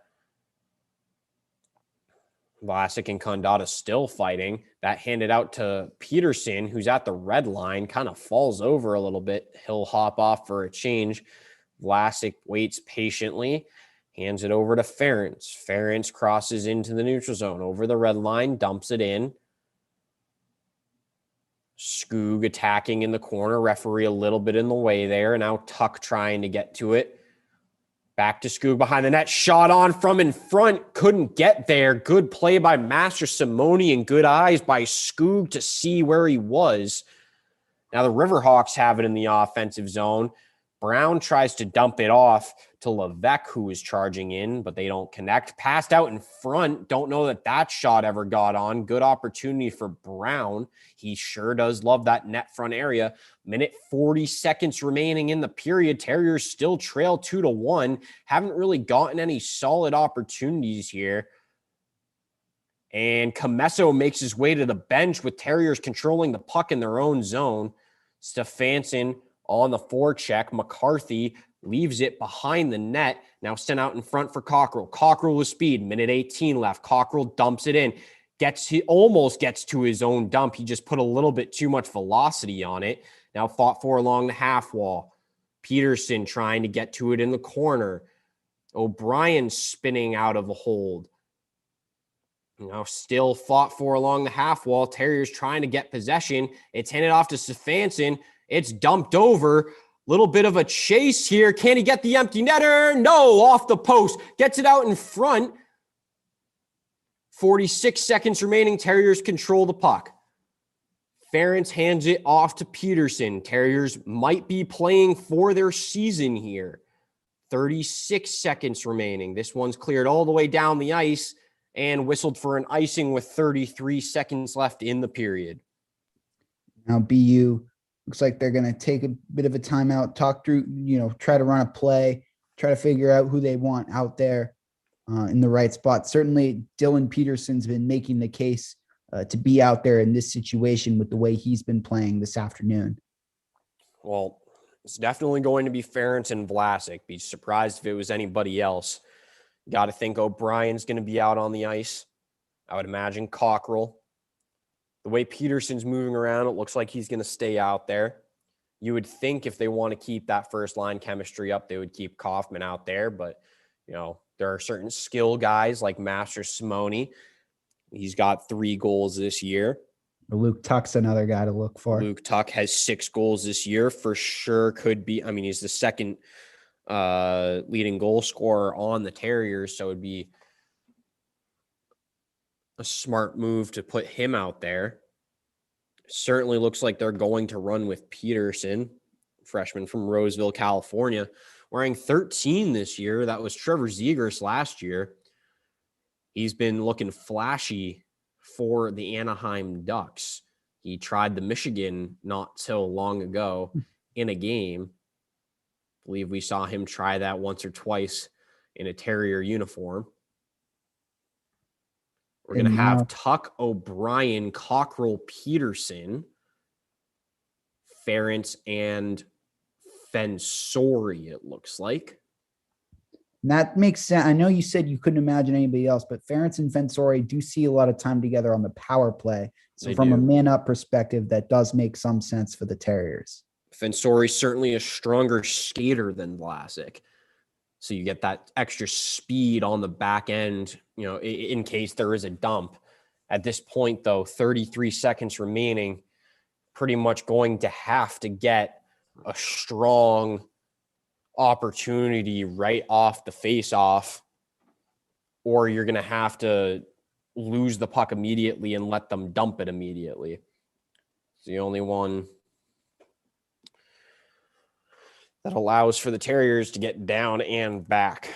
Vlasic and Condata still fighting. That handed out to Peterson, who's at the red line, kind of falls over a little bit. He'll hop off for a change. Vlasic waits patiently, hands it over to Ference. Ference crosses into the neutral zone over the red line, dumps it in. Skoog attacking in the corner. Referee a little bit in the way there. Now Tuck trying to get to it. Back to Skoog behind the net. Shot on from in front. Couldn't get there. Good play by Master Simone and good eyes by Skoog to see where he was. Now the Riverhawks have it in the offensive zone. Brown tries to dump it off to Levesque, who is charging in, but they don't connect. Passed out in front. Don't know that shot ever got on. Good opportunity for Brown. He sure does love that net front area. Minute 40 seconds remaining in the period. Terriers still trail 2-1. Haven't really gotten any solid opportunities here. And Comesso makes his way to the bench with Terriers controlling the puck in their own zone. Stefansson on the forecheck. McCarthy leaves it behind the net. Now sent out in front for Cockrell. Cockrell with speed. Minute 18 left. Cockrell dumps it in. He almost gets to his own dump. He just put a little bit too much velocity on it. Now fought for along the half wall. Peterson trying to get to it in the corner. O'Brien spinning out of a hold. Now still fought for along the half wall. Terriers trying to get possession. It's handed off to Stefansson. It's dumped over. Little bit of a chase here. Can he get the empty netter? No, off the post. Gets it out in front. 46 seconds remaining. Terriers control the puck. Ferentz hands it off to Peterson. Terriers might be playing for their season here. 36 seconds remaining. This one's cleared all the way down the ice and whistled for an icing with 33 seconds left in the period. Now BU looks like they're going to take a bit of a timeout, talk through, try to run a play, try to figure out who they want out there in the right spot. Certainly Dylan Peterson's been making the case to be out there in this situation with the way he's been playing this afternoon. Well, it's definitely going to be Ferentz and Vlasic. Be surprised if it was anybody else. Got to think O'Brien's going to be out on the ice. I would imagine Cockrell. The way Peterson's moving around, it looks like he's going to stay out there. You would think if they want to keep that first line chemistry up, they would keep Kaufman out there. But, there are certain skill guys like Master Simone. He's got 3 goals this year. Luke Tuck's another guy to look for. Luke Tuck has 6 goals this year. For sure could be. I mean, he's the second leading goal scorer on the Terriers, so it'd be a smart move to put him out there. Certainly looks like they're going to run with Peterson, freshman from Roseville, California, wearing 13 this year. That was Trevor Zegers last year. He's been looking flashy for the Anaheim Ducks. He tried the Michigan not so long ago in a game. I believe we saw him try that once or twice in a Terrier uniform. We're going to have Tuck, O'Brien, Cockrell, Peterson, Ferentz, and Fensori, it looks like. And that makes sense. I know you said you couldn't imagine anybody else, but Ferentz and Fensori do see a lot of time together on the power play. So from a man-up perspective, that does make some sense for the Terriers. Fensori's certainly a stronger skater than Vlasic. So you get that extra speed on the back end, in case there is a dump. At this point, though, 33 seconds remaining, pretty much going to have to get a strong opportunity right off the face-off, or you're going to have to lose the puck immediately and let them dump it immediately. It's the only one that allows for the Terriers to get down and back.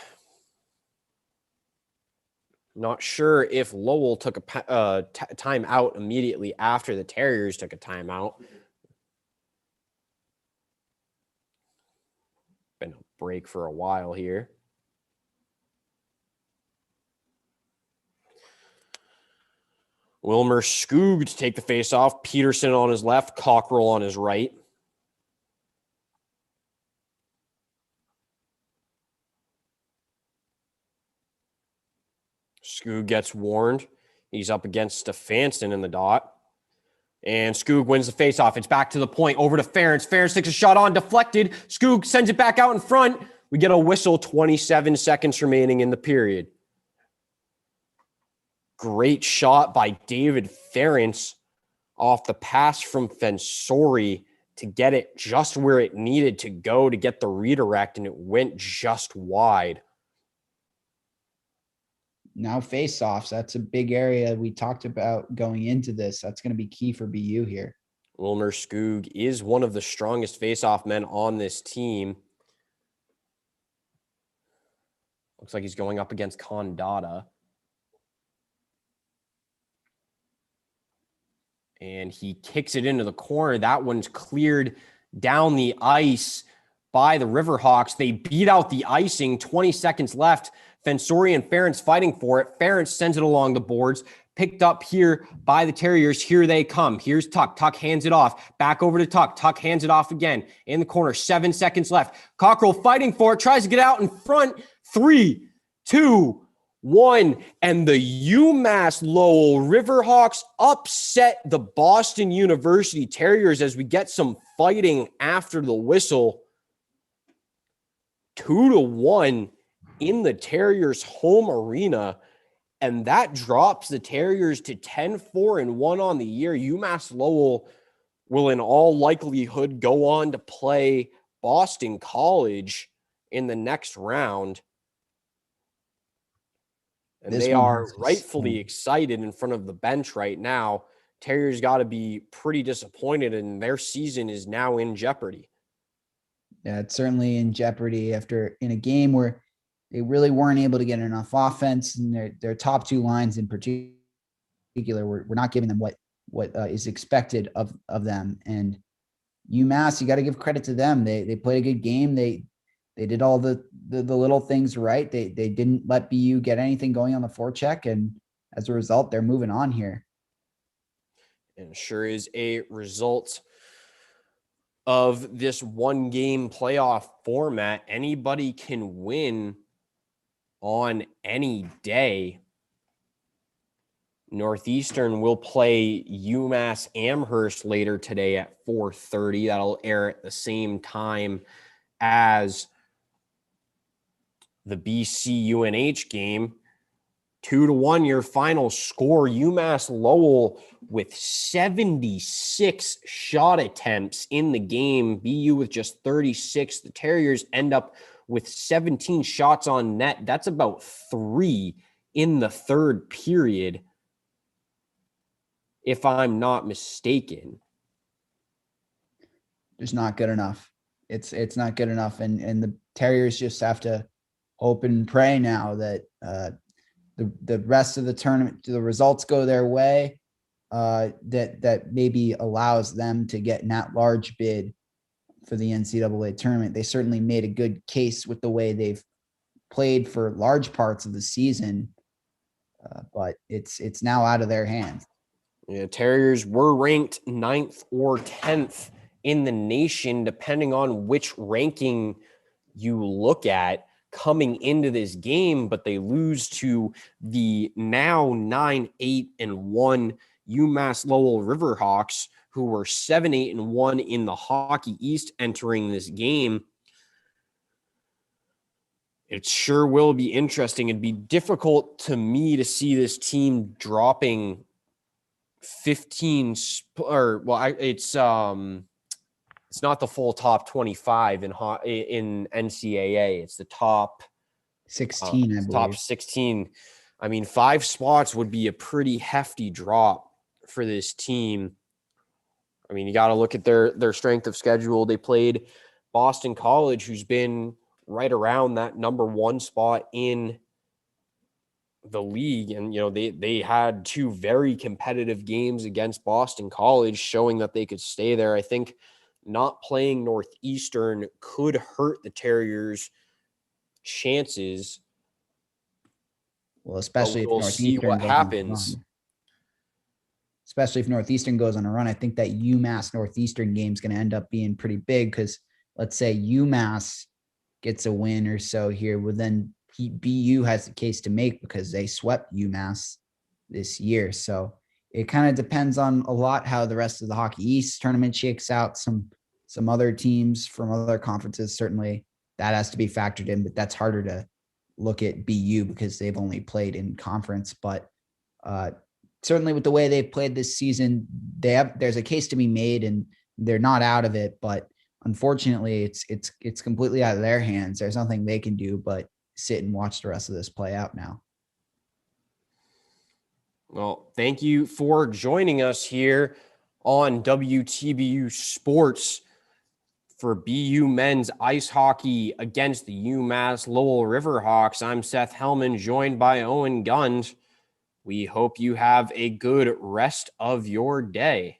Not sure if Lowell took a timeout immediately after the Terriers took a timeout. Been a break for a while here. Wilmer Skoog to take the face-off. Peterson on his left, Cockrell on his right. Skoog gets warned. He's up against Stefansson in the dot. And Skoog wins the faceoff. It's back to the point. Over to Ferentz. Ferentz takes a shot on, deflected. Skoog sends it back out in front. We get a whistle, 27 seconds remaining in the period. Great shot by David Ferentz off the pass from Fensori to get it just where it needed to go to get the redirect, and it went just wide. Now face-offs, that's a big area we talked about going into this. That's going to be key for BU here. Wilmer Skoog is one of the strongest face-off men on this team. Looks like he's going up against Condada. And he kicks it into the corner. That one's cleared down the ice by the Riverhawks. They beat out the icing. 20 seconds left. Fensori and Ferentz fighting for it. Ferentz sends it along the boards. Picked up here by the Terriers. Here they come. Here's Tuck. Tuck hands it off. Back over to Tuck. Tuck hands it off again. In the corner. 7 seconds left. Cockrell fighting for it. Tries to get out in front. 3, 2, 1. And the UMass Lowell Riverhawks upset the Boston University Terriers as we get some fighting after the whistle. 2-1 in the Terriers' home arena. And that drops the Terriers to 10-4-1 on the year. UMass Lowell will in all likelihood go on to play Boston College in the next round. And they are rightfully excited in front of the bench right now. Terriers got to be pretty disappointed, and their season is now in jeopardy. Yeah, it's certainly in jeopardy after in a game where they really weren't able to get enough offense, and their top 2 lines in particular were not giving them what is expected of them. And UMass, you got to give credit to them. They played a good game. They did all the little things right. They didn't let BU get anything going on the forecheck, and as a result, they're moving on here. And it sure is a result of this one-game playoff format. Anybody can win on any day. Northeastern will play UMass Amherst later today at 4:30. That'll air at the same time as the BC UNH game. 2-1 your final score. UMass Lowell with 76 shot attempts in the game. BU with just 36. The Terriers end up with 17 shots on net. That's about 3 in the third period, if I'm not mistaken. Just not good enough. It's not good enough. And the Terriers just have to hope and pray now that the rest of the tournament, the results go their way, that maybe allows them to get an at-large bid for the NCAA tournament. They certainly made a good case with the way they've played for large parts of the season, but it's now out of their hands. Yeah, Terriers were ranked 9th or 10th in the nation, depending on which ranking you look at coming into this game, but they lose to the now 9-8-1 UMass Lowell Riverhawks, who were 7-8-1 in the Hockey East entering this game. It sure will be interesting. It'd be difficult to me to see this team dropping 15 it's not the full top 25 in NCAA. It's the top 16, I believe. Top 16. I mean, 5 spots would be a pretty hefty drop for this team. I mean, you got to look at their strength of schedule. They played Boston College, who's been right around that number 1 spot in the league. And, you know, they had 2 very competitive games against Boston College, showing that they could stay there. I think not playing Northeastern could hurt the Terriers' chances. Well, especially if we'll see Northeastern what happens. Especially if Northeastern goes on a run. I think that UMass Northeastern game is going to end up being pretty big, because let's say UMass gets a win or so here, well, then BU has the case to make because they swept UMass this year. So it kind of depends on a lot how the rest of the Hockey East tournament shakes out. Some other teams from other conferences, certainly that has to be factored in, but that's harder to look at BU because they've only played in conference. But certainly with the way they've played this season, there's a case to be made, and they're not out of it, but unfortunately it's completely out of their hands. There's nothing they can do but sit and watch the rest of this play out now. Well, thank you for joining us here on WTBU Sports for BU men's ice hockey against the UMass Lowell Riverhawks. I'm Seth Hellman, joined by Owen Gund. We hope you have a good rest of your day.